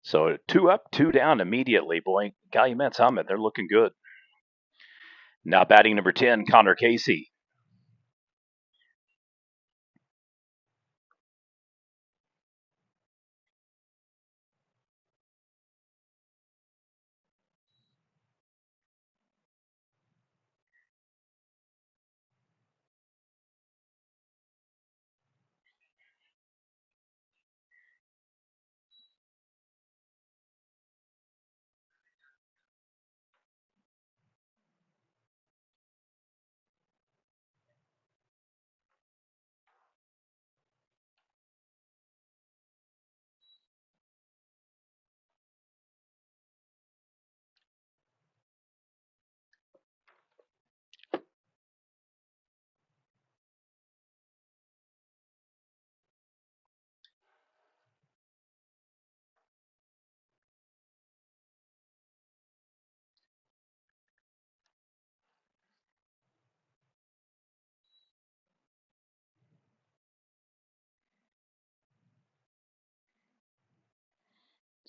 So 2 up, 2 down immediately. Boy, Calumet's humming. They're looking good. Now batting number 10, Connor Casey.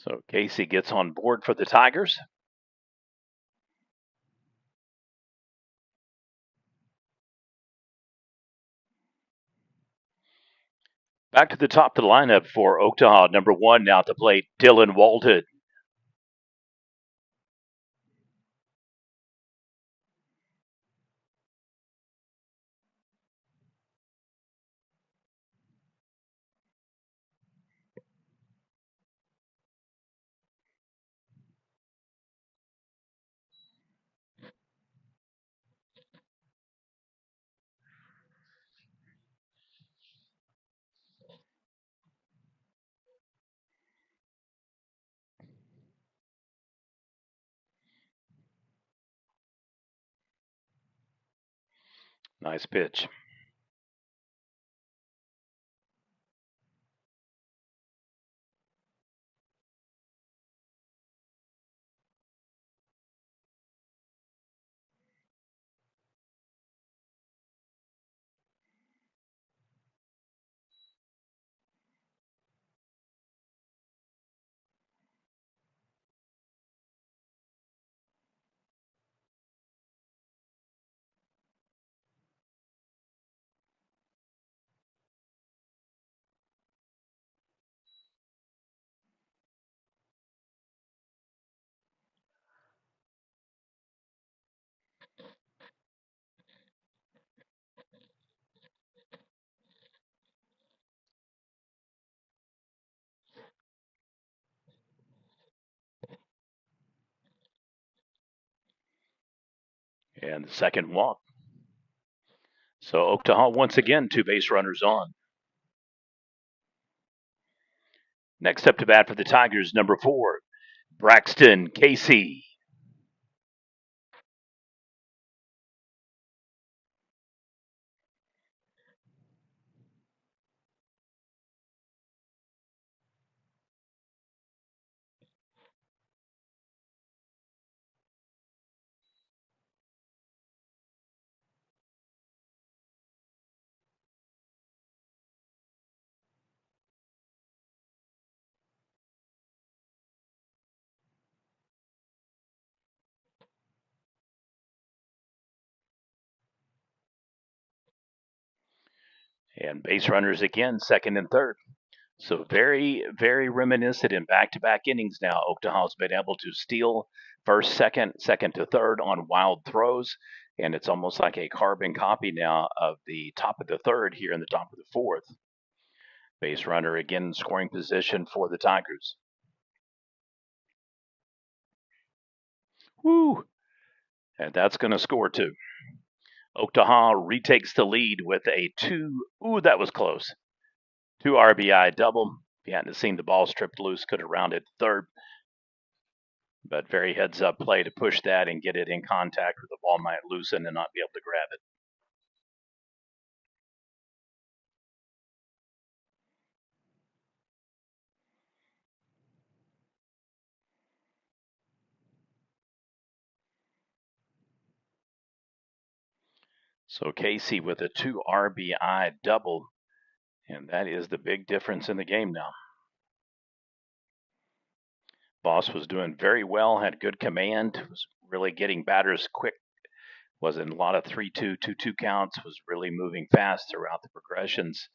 So Casey gets on board for the Tigers. Back to the top of the lineup for Oktaha, number 1 now at the plate, Dylan Walton. Nice pitch. And the second walk. So Oktaha once again 2 base runners on. Next up to bat for the Tigers, number 4, Braxton Casey. And base runners again, second and third. So very, very reminiscent in back-to-back innings now. Oktaha's been able to steal first, second, second to third on wild throws, and it's almost like a carbon copy now of the top of the third here in the top of the fourth. Base runner again in scoring position for the Tigers. Woo! And that's going to score too. Oktaha retakes the lead with a two. Ooh, that was close. 2 RBI double. If you hadn't seen the ball stripped loose, could have rounded third. But very heads up play to push that and get it in contact where the ball might loosen and not be able to grab it. So Casey with a 2 RBI double, and that is the big difference in the game now. Boss was doing very well, had good command, was really getting batters quick, was in a lot of 3-2, 2-2 counts, was really moving fast throughout the progressions.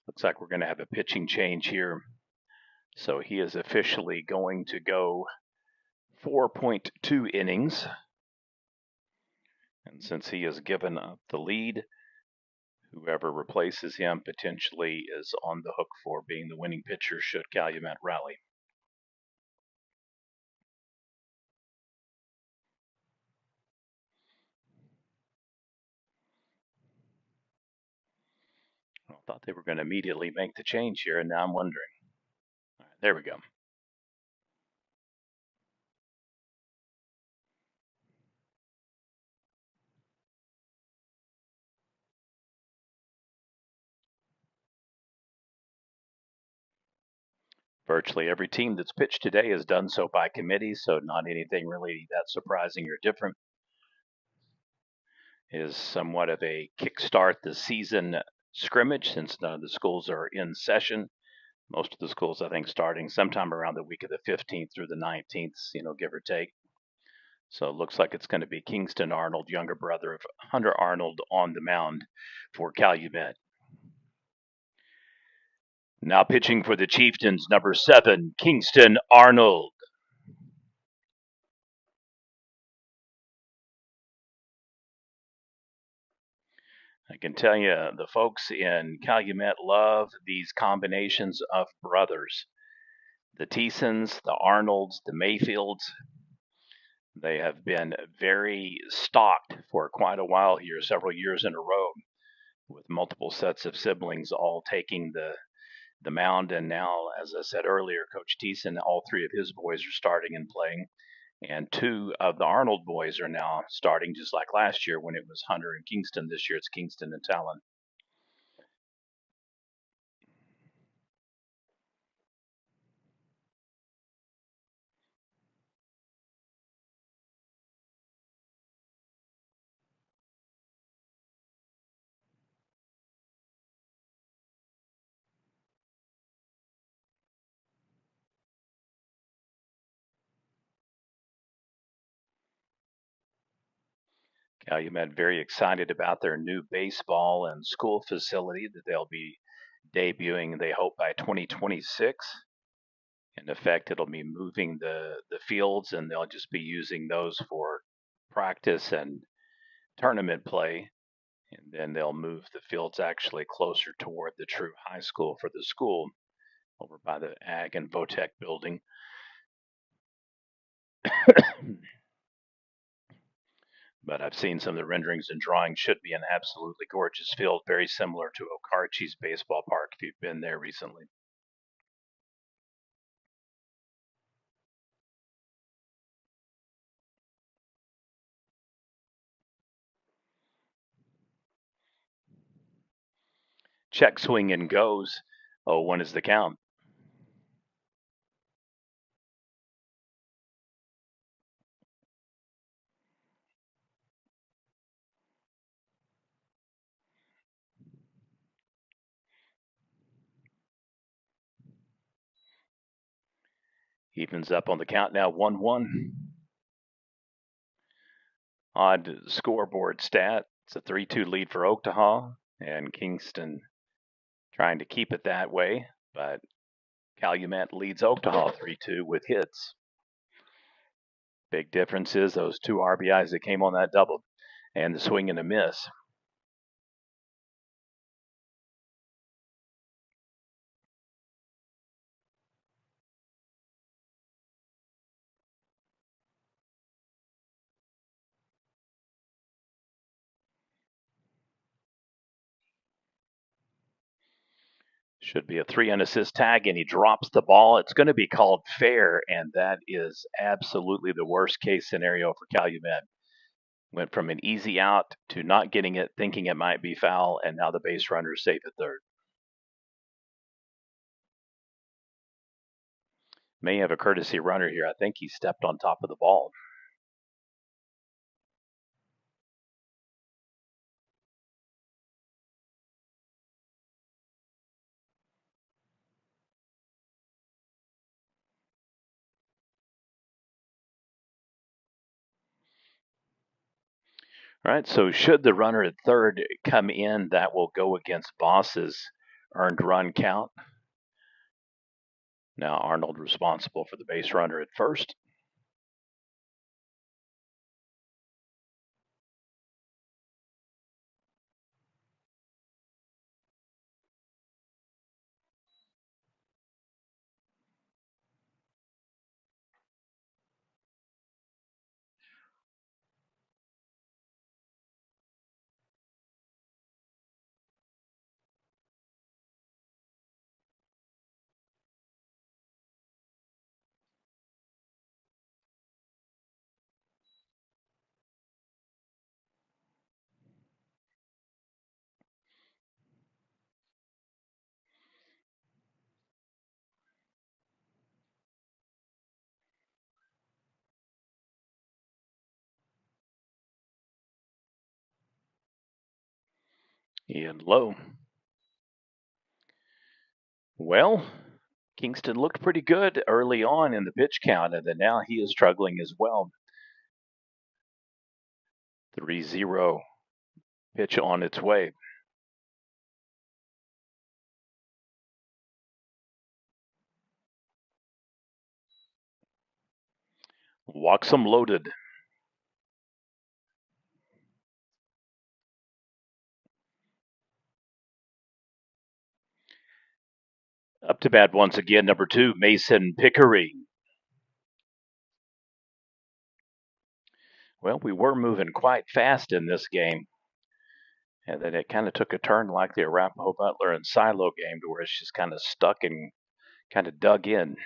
Looks like we're going to have a pitching change here. So he is officially going to go 4.2 innings. And since he has given up the lead, whoever replaces him potentially is on the hook for being the winning pitcher should Calumet rally. I thought they were going to immediately make the change here, and now I'm wondering. All right, there we go. Virtually every team that's pitched today has done so by committee, so not anything really that surprising or different. It is somewhat of a kickstart the season scrimmage since none of the schools are in session. Most of the schools, I think, starting sometime around the week of the 15th through the 19th, give or take. So it looks like it's going to be Kingston Arnold, younger brother of Hunter Arnold, on the mound for Calumet. Now pitching for the Chieftains, number 7, Kingston Arnold. I can tell you, the folks in Calumet love these combinations of brothers. The Thiessens, the Arnolds, the Mayfields, they have been very stocked for quite a while here, several years in a row, with multiple sets of siblings all taking the mound. And now, as I said earlier, Coach Thiessen, all 3 of his boys are starting and playing. And 2 of the Arnold boys are now starting, just like last year when it was Hunter and Kingston. This year it's Kingston and Talon. Calumet very excited about their new baseball and school facility that they'll be debuting, they hope, by 2026. In effect, it'll be moving the fields, and they'll just be using those for practice and tournament play. And then they'll move the fields actually closer toward the true high school for the school over by the Ag and Votech building. But I've seen some of the renderings and drawings. Should be an absolutely gorgeous field, very similar to Okarche's baseball park if you've been there recently. Check swing and goes. 0-1 is the count. Evens up on the count now, 1-1. Odd scoreboard stat. It's a 3-2 lead for Oktaha, and Kingston trying to keep it that way, but Calumet leads Oktaha 3-2 with hits. Big difference is those 2 RBIs that came on that double and the swing and a miss. Should be a 3 assist tag, and he drops the ball. It's going to be called fair, and that is absolutely the worst case scenario for Calumet. Went from an easy out to not getting it, thinking it might be foul, and now the base runner is safe at third. May have a courtesy runner here. I think he stepped on top of the ball. All right, so should the runner at third come in, that will go against Boss's earned run count. Now Arnold responsible for the base runner at first. And low. Well, Kingston looked pretty good early on in the pitch count, and then now he is struggling as well. 3-0 pitch on its way. Walks him loaded. Up to bat once again, number 2, Mason Pickering. Well, we were moving quite fast in this game. And then it kind of took a turn like the Arapahoe Butler and Silo game, to where it's just kind of stuck and kind of dug in.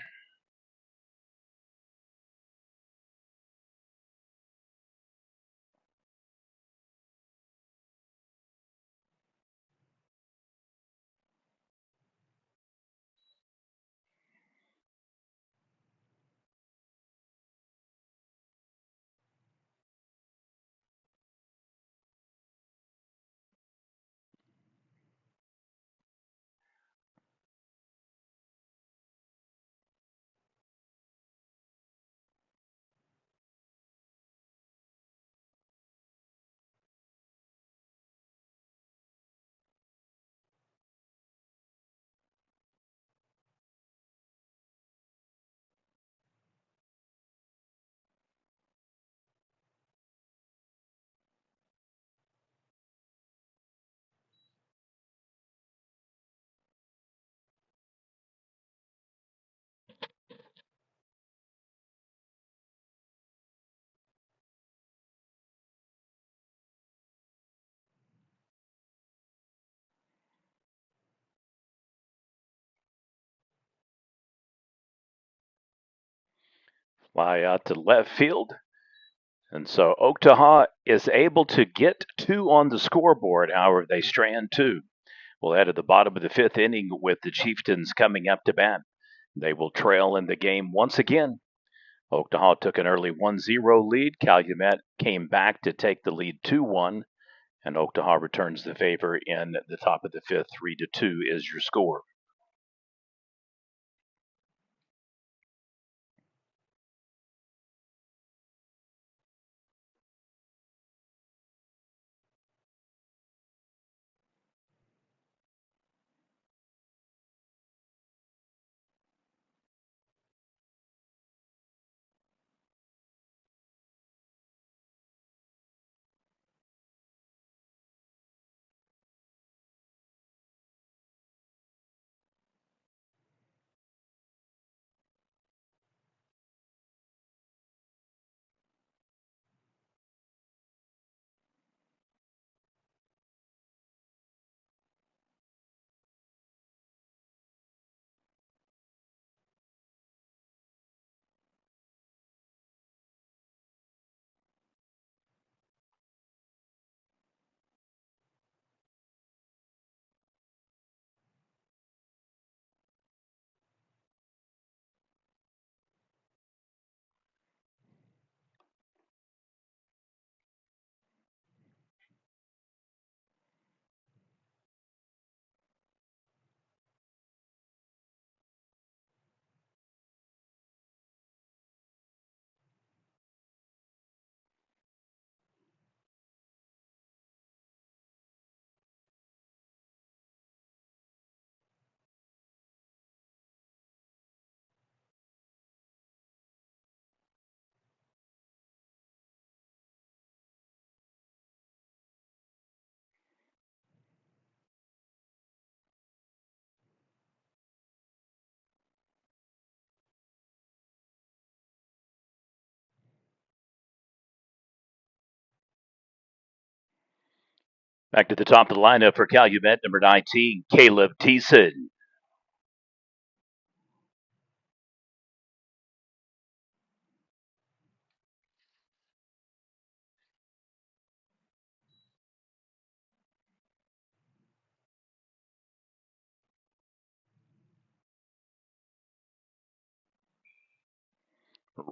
Fly out to left field. And so Oktaha is able to get 2 on the scoreboard. However, they strand 2. We'll head to the bottom of the 5th inning with the Chieftains coming up to bat. They will trail in the game once again. Oktaha took an early 1-0 lead. Calumet came back to take the lead 2-1. And Oktaha returns the favor in the top of the 5th. 3-2 is your score. Back to the top of the lineup for Calumet, number 19, Caleb Thiessen.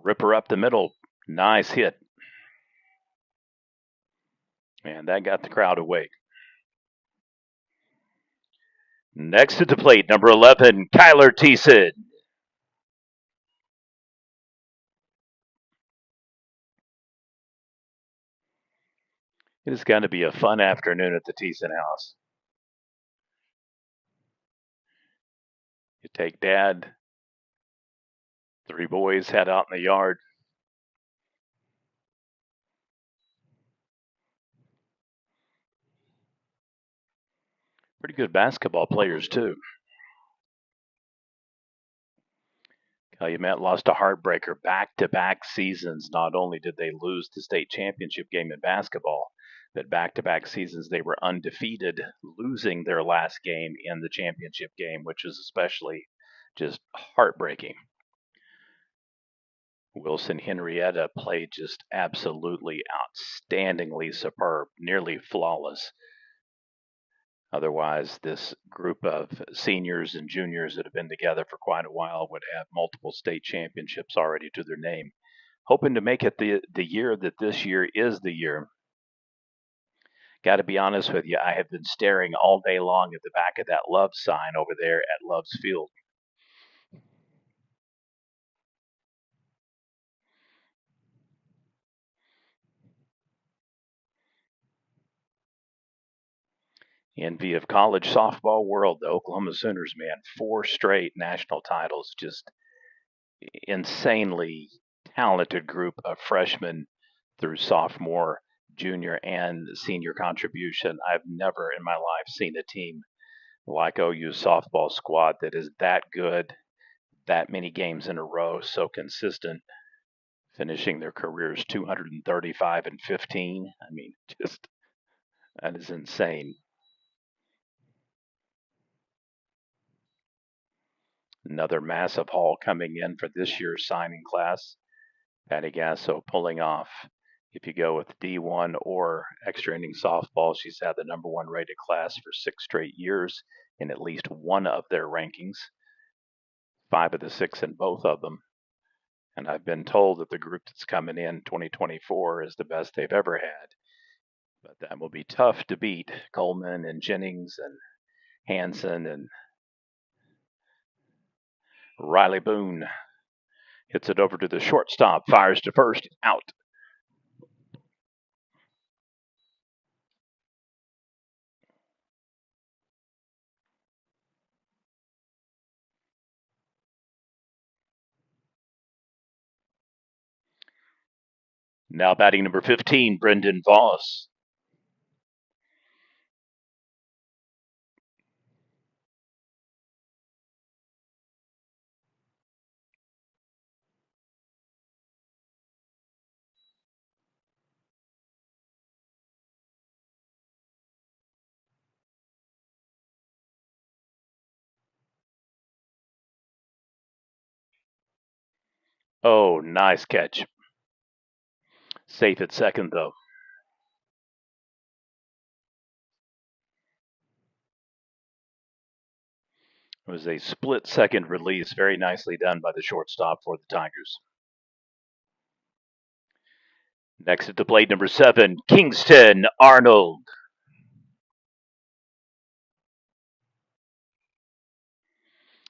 Ripper up the middle. Nice hit. And that got the crowd awake. Next at the plate, number 11, Kyler Thiessen. It is going to be a fun afternoon at the Thiessen house. You take dad, 3 boys, head out in the yard. Pretty good basketball players, too. Calumet lost a heartbreaker back-to-back seasons. Not only did they lose the state championship game in basketball, but back-to-back seasons they were undefeated, losing their last game in the championship game, which is especially just heartbreaking. Wilson Henrietta played just absolutely outstandingly superb, nearly flawless. Otherwise, this group of seniors and juniors that have been together for quite a while would have multiple state championships already to their name. Hoping to make it the year that this year is the year. Got to be honest with you, I have been staring all day long at the back of that Love sign over there at Love's Field. Envy of college softball world, the Oklahoma Sooners, man, 4 straight national titles, just insanely talented group of freshmen through sophomore, junior, and senior contribution. I've never in my life seen a team like OU's softball squad that is that good, that many games in a row, so consistent, finishing their careers 235 and 15. I mean, just that is insane. Another massive haul coming in for this year's signing class. Patty Gasso pulling off. If you go with D1 or extra inning softball, she's had the number 1 rated class for 6 straight years in at least one of their rankings, 5 of the 6 in both of them. And I've been told that the group that's coming in 2024 is the best they've ever had. But that will be tough to beat. Coleman and Jennings and Hanson and Riley Boone. Hits it over to the shortstop, fires to first, out. Now batting number 15, Brendan Voss. Oh, nice catch. Safe at second, though. It was a split second release, very nicely done by the shortstop for the Tigers. Next at the plate, number 7, Kingston Arnold.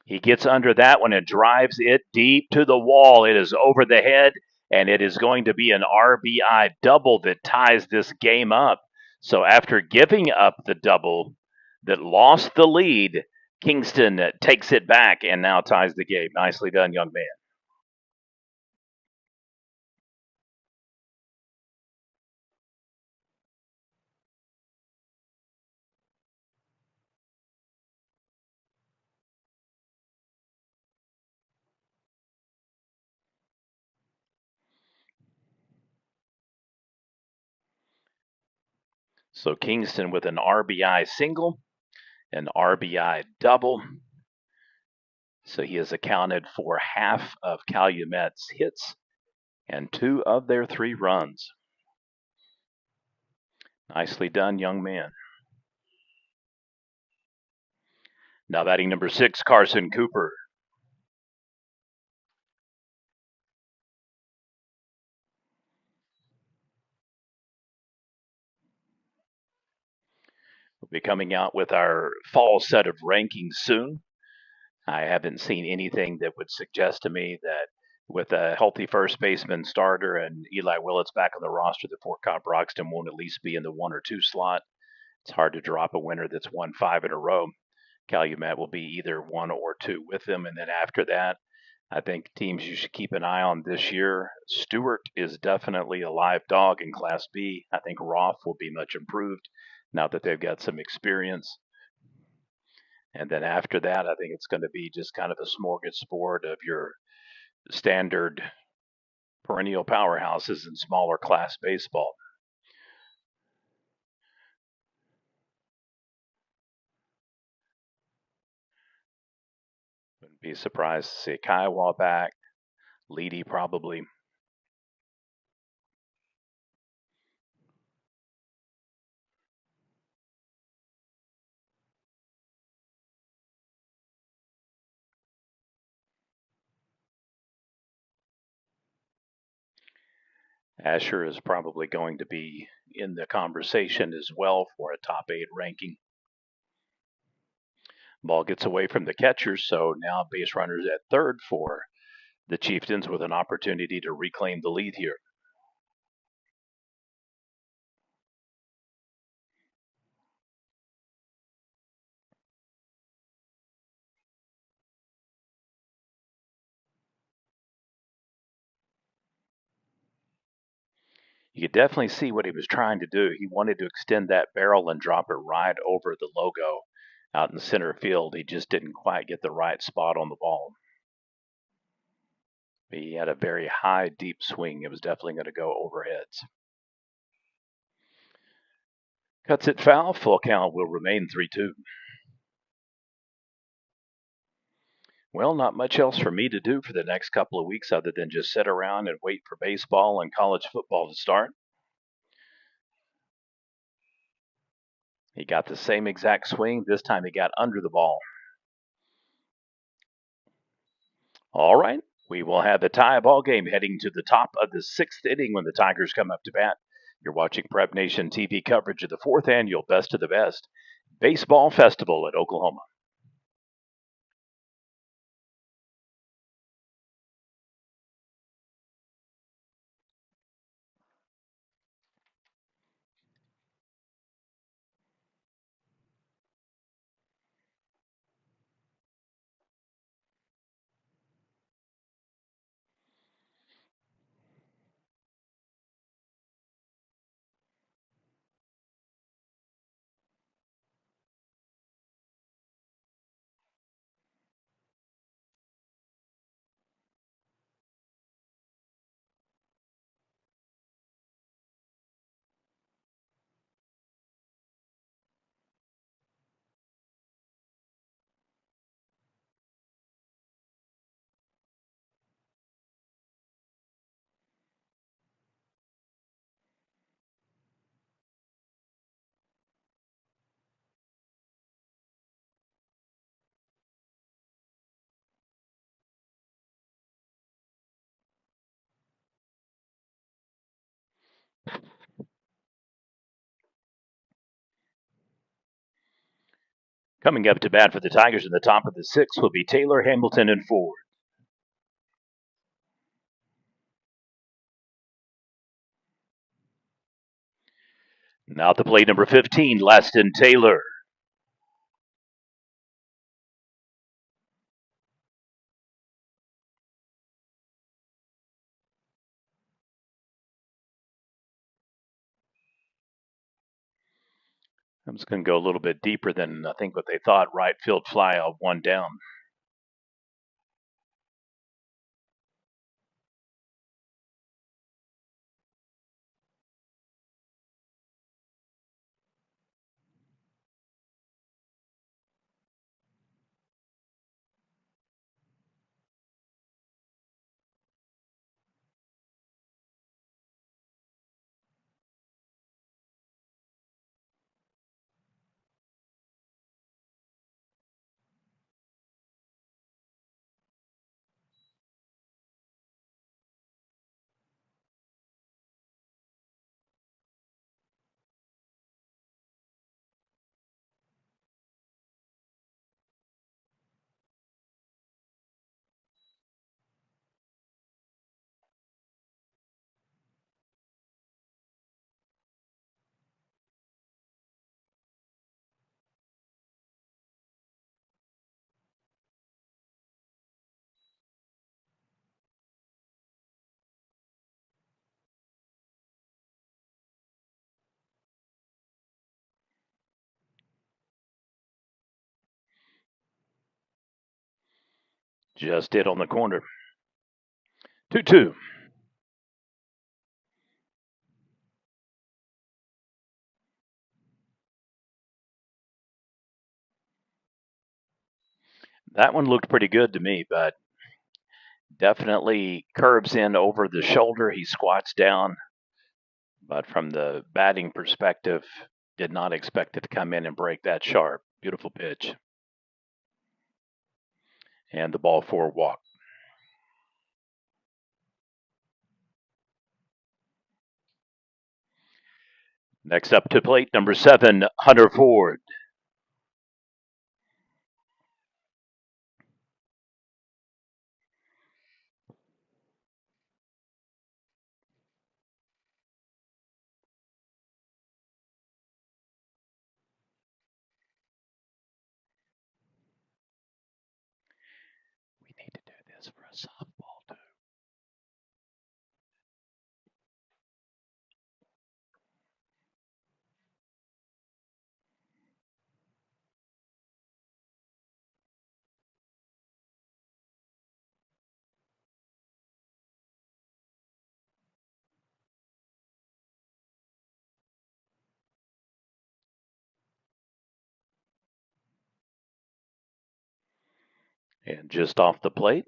He gets under that one and drives it deep to the wall. It is over the head, and it is going to be an RBI double that ties this game up. So after giving up the double that lost the lead, Kingston takes it back and now ties the game. Nicely done, young man. So Kingston with an RBI single, an RBI double. So he has accounted for half of Calumet's hits and 2 of their 3 runs. Nicely done, young man. Now batting number 6, Carson Cooper. We'll be coming out with our fall set of rankings soon. I haven't seen anything that would suggest to me that with a healthy first baseman starter and Eli Willits back on the roster, that Fort Cobb Broxton won't at least be in the 1 or 2 slot. It's hard to drop a winner that's won 5 in a row. Calumet will be either 1 or 2 with them. And then after that, I think teams you should keep an eye on this year. Stewart is definitely a live dog in Class B. I think Roth will be much improved now that they've got some experience. And then after that, I think it's going to be just kind of a smorgasbord of your standard perennial powerhouses in smaller class baseball. Wouldn't be surprised to see Kiowa back, Leedy probably. Asher is probably going to be in the conversation as well for a top 8 ranking. Ball gets away from the catchers, so now base runners at third for the Chieftains with an opportunity to reclaim the lead here. You could definitely see what he was trying to do. He wanted to extend that barrel and drop it right over the logo out in center field. He just didn't quite get the right spot on the ball. He had a very high, deep swing. It was definitely going to go overheads. Cuts it foul. Full count will remain 3-2. Well, not much else for me to do for the next couple of weeks other than just sit around and wait for baseball and college football to start. He got the same exact swing. This time he got under the ball. All right. We will have a tie ball game heading to the top of the 6th inning when the Tigers come up to bat. You're watching Prep Nation TV coverage of the 4th annual Best of the Best Baseball Festival at Oklahoma. Coming up to bat for the Tigers in the top of the 6th will be Taylor, Hamilton, and Ford. Now to play number 15, Laston Taylor. I'm just going to go a little bit deeper than I think what they thought. Right field fly out, 1 down. Just hit on the corner. 2-2. That one looked pretty good to me, but definitely curves in over the shoulder. He squats down, but from the batting perspective, did not expect it to come in and break that sharp. Beautiful pitch. And the ball for a walk. Next up to plate, number 7, Hunter Ford. We need to do this for a softball, too. And just off the plate.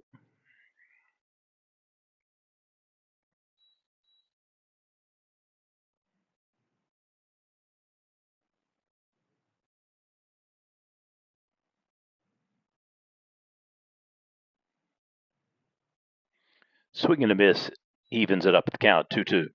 Swing and a miss evens it up at the count, 2-2.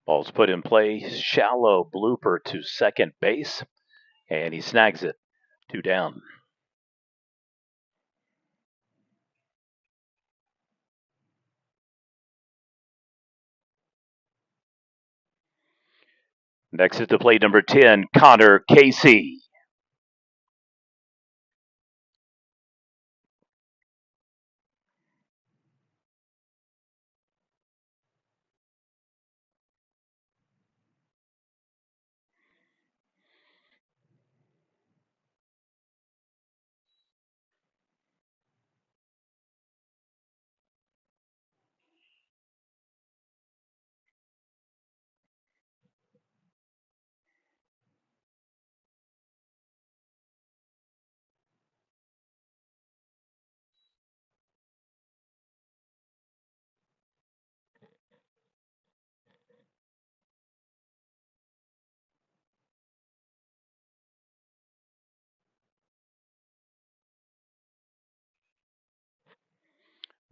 Ball's put in play. Shallow blooper to second base, and he snags it. 2 down. Next is to play number 10, Connor Casey.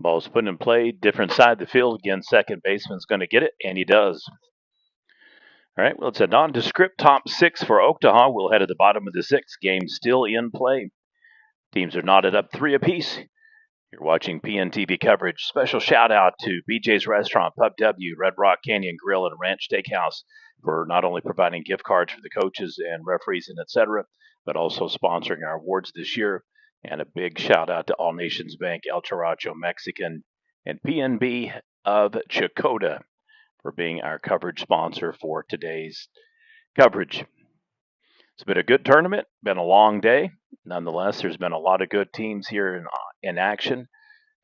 Ball's put in play, different side of the field. Again, second baseman's going to get it, and he does. All right, well, it's a nondescript top 6 for Oktaha. We'll head to the bottom of the 6th. Game still in play. Teams are knotted up 3 apiece. You're watching PNTV coverage. Special shout out to BJ's Restaurant, Pub W, Red Rock Canyon Grill, and Ranch Steakhouse for not only providing gift cards for the coaches and referees and etc., but also sponsoring our awards this year. And a big shout out to All Nations Bank, El Characho Mexican, and PNB of Chakota for being our coverage sponsor for today's coverage. It's been a good tournament, been a long day. Nonetheless, there's been a lot of good teams here in action.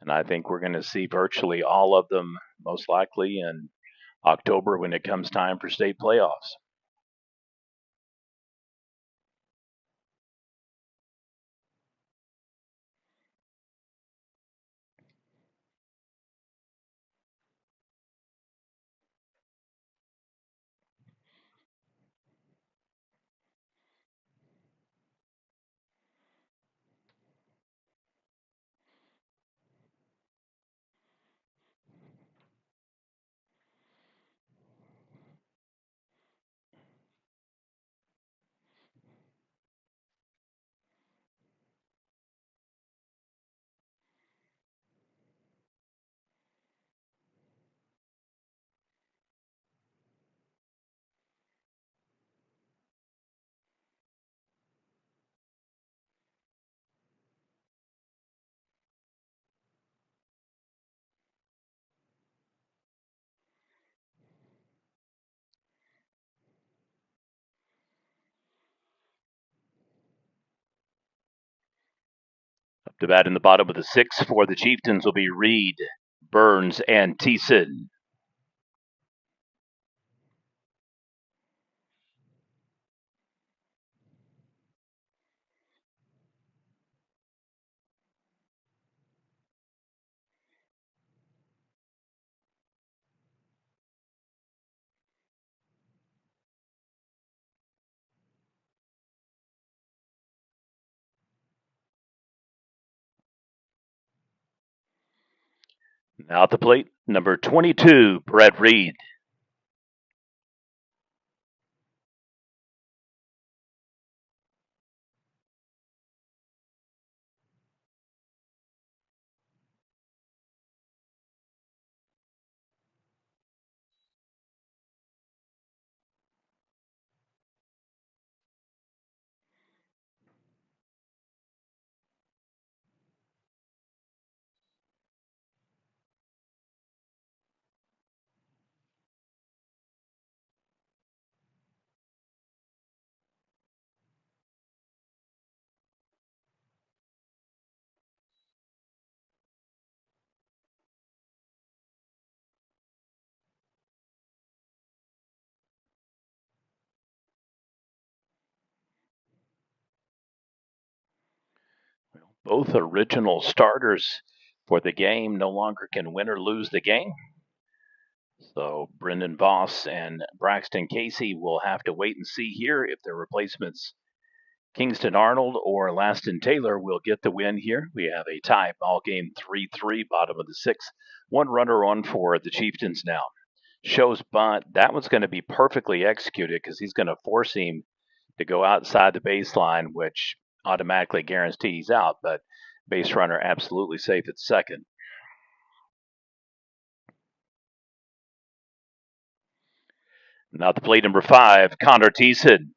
And I think we're going to see virtually all of them, most likely in October when it comes time for state playoffs. To bat in the bottom of the sixth for the Chieftains will be Reed, Burns, and Thiessen. Now at the plate, number 22, Brett Reed. Both original starters for the game no longer can win or lose the game. So Brendan Voss and Braxton Casey will have to wait and see here if their replacements Kingston Arnold or Laston Taylor will get the win here. We have a tie, ball game 3-3, bottom of the sixth. One runner on for the Chieftains now. Shows bunt. That one's going to be perfectly executed because he's going to force him to go outside the baseline, which automatically guarantees out. But base runner absolutely safe at second. Now the plate number 5, Connor Thiessen.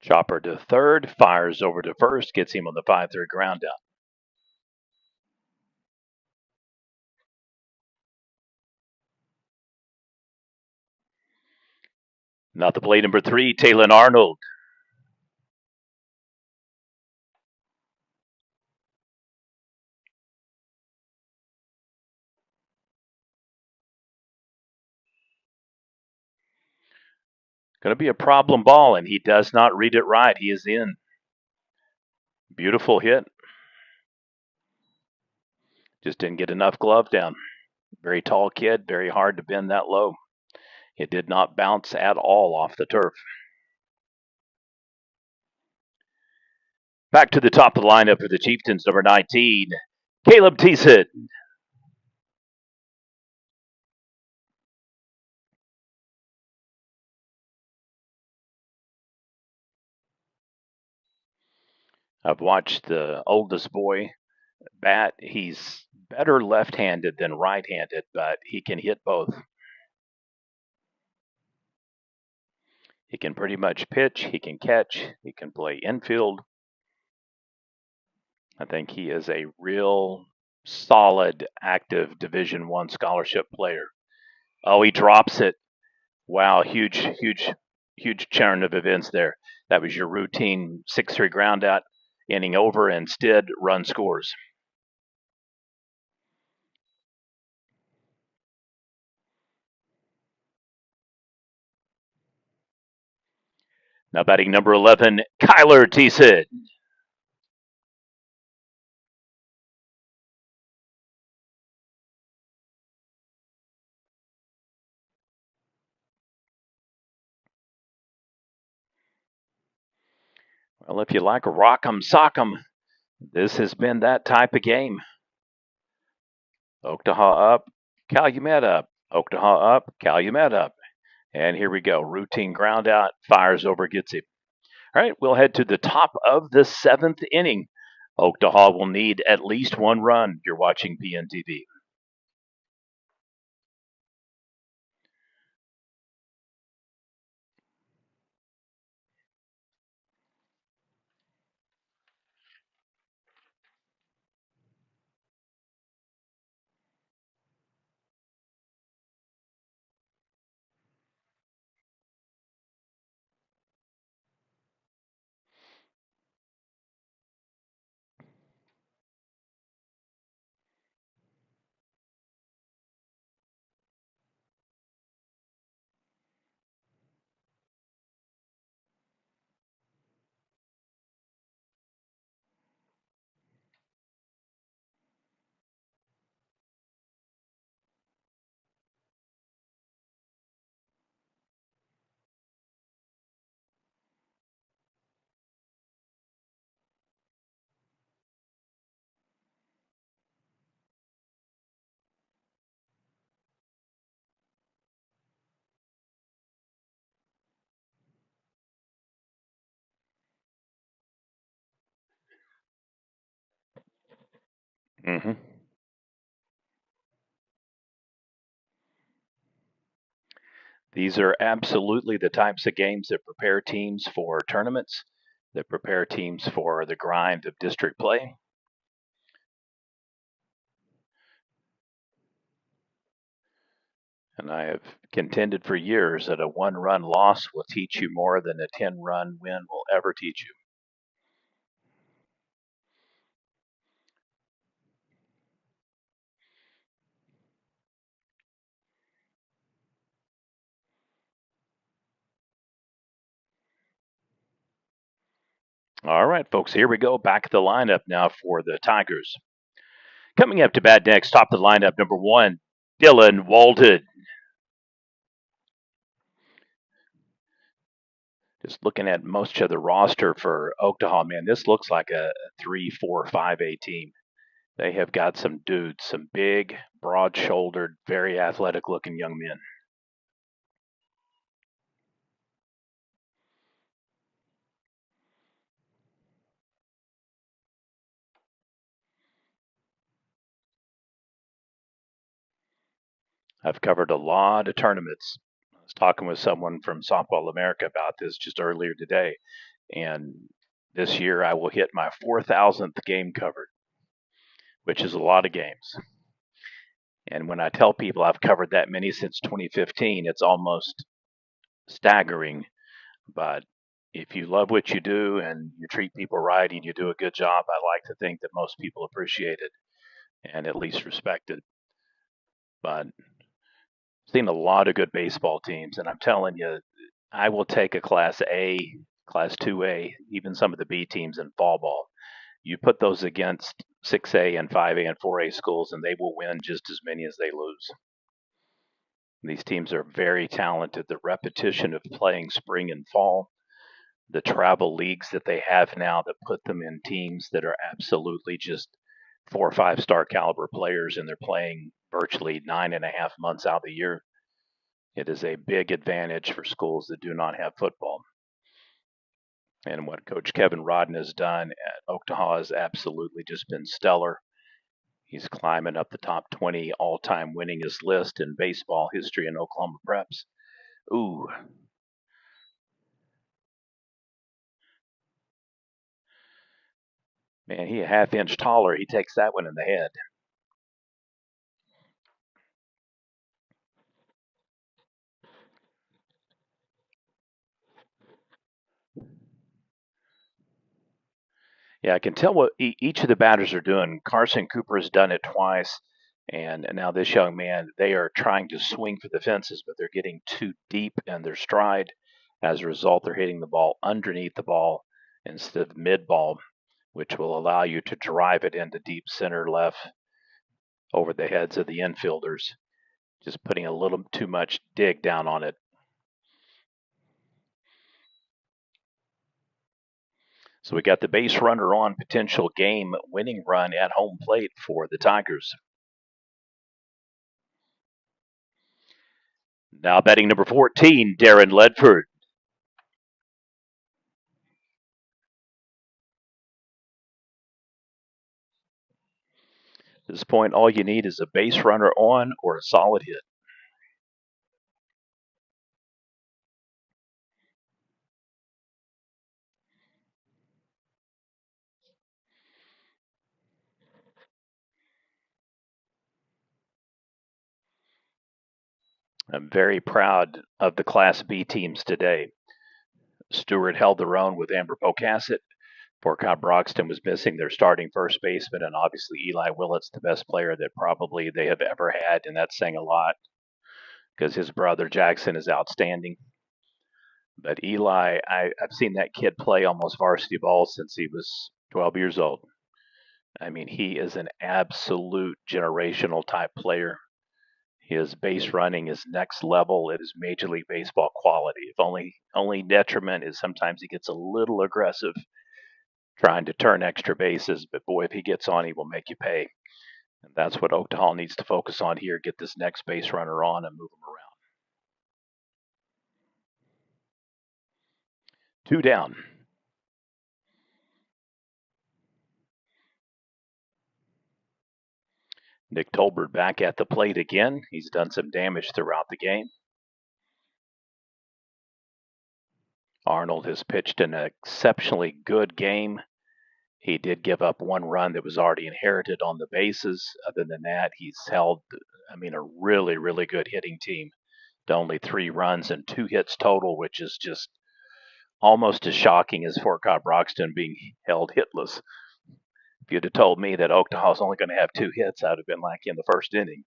Chopper to third, fires over to first, gets him on the 5-3 ground out. Now the plate number 3, Taylor Arnold. Going to be a problem ball, and he does not read it right. He is in. Beautiful hit. Just didn't get enough glove down. Very tall kid, very hard to bend that low. It did not bounce at all off the turf. Back to the top of the lineup for the Chieftains, number 19, Caleb Thiessen. I've watched the oldest boy bat. He's better left-handed than right-handed, but he can hit both. He can pretty much pitch, he can catch, he can play infield. I think he is a real solid, active Division I scholarship player. Oh, he drops it. Wow, huge churn of events there. That was your routine 6-3 ground out, inning over, instead run scores. Now batting number 11, Kyler Thiessen. Well, if you like a rock'em sock'em, this has been that type of game. Oktaha up, Calumet up, Oktaha up, Calumet up. And here we go. Routine ground out, fires over, gets him. All right, we'll head to the top of the seventh inning. Oktaha will need at least one run. You're watching PNTV. Mm-hmm. These are absolutely the types of games that prepare teams for tournaments, that prepare teams for the grind of district play. And I have contended for years that a 1-run loss will teach you more than a 10-run win will ever teach you. All right, folks, here we go. Back at the lineup now for the Tigers. Coming up to bat next, top of the lineup, number 1, Dylan Walden. Just looking at most of the roster for Oktaha, man, this looks like a 3-4-5A team. They have got some dudes, some big, broad-shouldered, very athletic-looking young men. I've covered a lot of tournaments. I was talking with someone from Softball America about this just earlier today, and this year I will hit my 4,000th game covered, which is a lot of games. And when I tell people I've covered that many since 2015, it's almost staggering. But if you love what you do and you treat people right and you do a good job, I like to think that most people appreciate it and at least respect it. But seen a lot of good baseball teams, and I'm telling you, I will take a Class A, Class 2A, even some of the B teams in fall ball. You put those against 6A and 5A and 4A schools, and they will win just as many as they lose. These teams are very talented. The repetition of playing spring and fall, the travel leagues that they have now that put them in teams that are absolutely just 4 or 5 star caliber players, and they're playing virtually 9.5 months out of the year. It is a big advantage for schools that do not have football. And what Coach Kevin Rodden has done at Oktaha has absolutely just been stellar. He's climbing up the top 20 all-time winningest list in baseball history in Oklahoma Preps. Ooh. Man, he a half-inch taller. He takes that one in the head. Yeah, I can tell what each of the batters are doing. Carson Cooper has done it twice, and now this young man, they are trying to swing for the fences, but they're getting too deep in their stride. As a result, they're hitting the ball underneath the ball instead of mid ball, which will allow you to drive it into deep center left over the heads of the infielders, just putting a little too much dig down on it. So we got the base runner on, potential game winning run at home plate for the Tigers. Now batting number 14, Darren Ledford. At this point, all you need is a base runner on or a solid hit. I'm very proud of the Class B teams today. Stewart held their own with Amber Pocasset. Fort Cobb Broxton was missing their starting first baseman, and obviously Eli Willett's the best player that probably they have ever had, and that's saying a lot because his brother Jackson is outstanding. But Eli, I've seen that kid play almost varsity ball since he was 12 years old. I mean, he is an absolute generational type player. His base running is next level. It is Major League Baseball quality. If only detriment is sometimes he gets a little aggressive trying to turn extra bases. But boy, if he gets on, he will make you pay. And that's what Oktaha needs to focus on here. Get this next base runner on and move him around. 2 down. Nick Tolbert back at the plate again. He's done some damage throughout the game. Arnold has pitched an exceptionally good game. He did give up one run that was already inherited on the bases. Other than that, he's held, a really, really good hitting team to only 3 runs and 2 hits total, which is just almost as shocking as Fort Cobb Broxton being held hitless. If you'd have told me that Oktaha was only going to have 2 hits, I'd have been like in the first inning.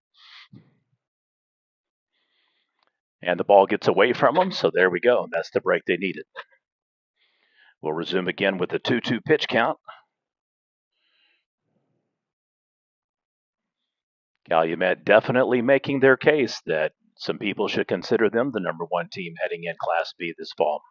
And the ball gets away from them, so there we go. That's the break they needed. We'll resume again with the 2-2 pitch count. Calumet definitely making their case that some people should consider them the number 1 team heading in Class B this fall.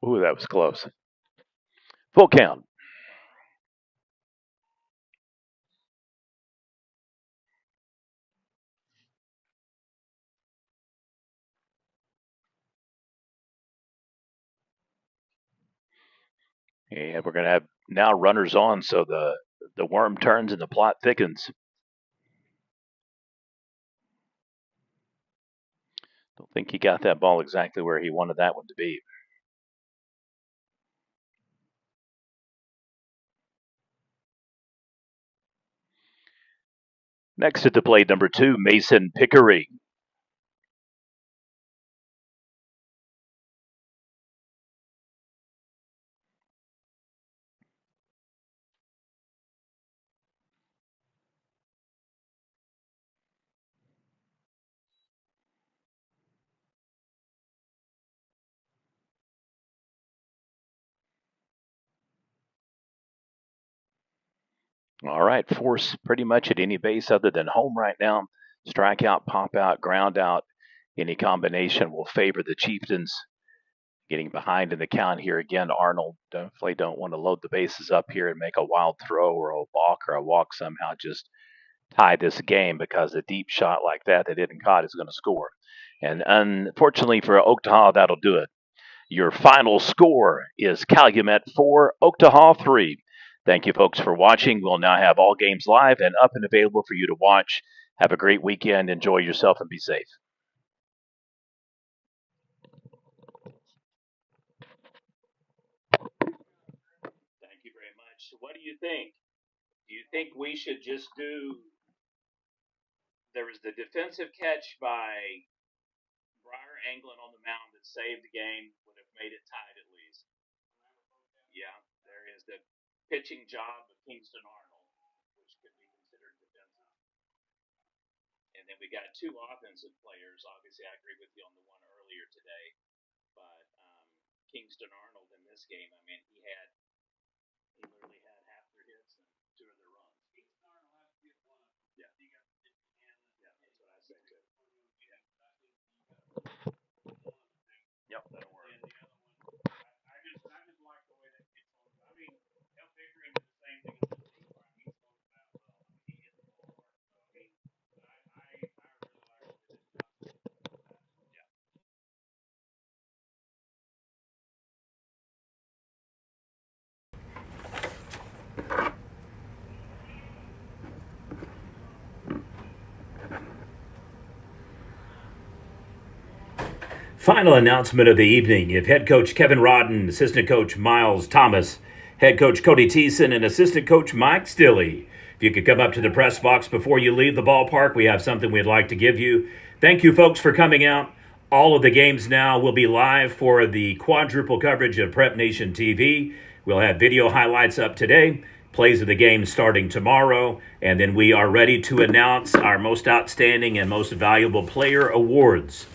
Ooh, that was close. Full count. And we're going to have now runners on, so the worm turns and the plot thickens. Don't think he got that ball exactly where he wanted that one to be. Next at the plate, number 2, Mason Pickering. All right, force pretty much at any base other than home right now. Strikeout, pop out, ground out, any combination will favor the Chieftains. Getting behind in the count here again, Arnold definitely don't want to load the bases up here and make a wild throw or a balk or a walk somehow just tie this game, because a deep shot like that isn't caught is going to score. And unfortunately for Oktaha, that'll do it. Your final score is Calumet 4, Oktaha 3. Thank you, folks, for watching. We'll now have all games live and up and available for you to watch. Have a great weekend. Enjoy yourself and be safe. Thank you very much. What do you think? Do you think we should just do? There was the defensive catch by Briar Anglin on the mound that saved the game, would have made it tied at least. Yeah, there is the pitching job of Kingston Arnold, which could be considered defensive. And then we got 2 offensive players. Obviously, I agree with you on the one earlier today, but Kingston Arnold in this game, he literally had half their hits and 2 of their runs. Kingston Arnold has to get one. Yeah, yeah, that's what I said too. Final announcement of the evening. If head coach Kevin Rodden, assistant coach Miles Thomas, head coach Cody Thiessen, and assistant coach Mike Stilley, if you could come up to the press box before you leave the ballpark, we have something we'd like to give you. Thank you, folks, for coming out. All of the games now will be live for the quadruple coverage of Prep Nation TV. We'll have video highlights up today, plays of the game starting tomorrow, and then we are ready to announce our most outstanding and most valuable player awards.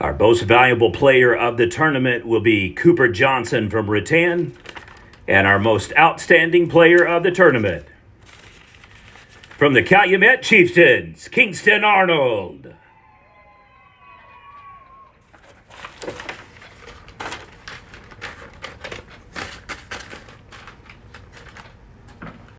Our most valuable player of the tournament will be Cooper Johnson from Rattan, and our most outstanding player of the tournament from the Calumet Chieftains, Kingston Arnold.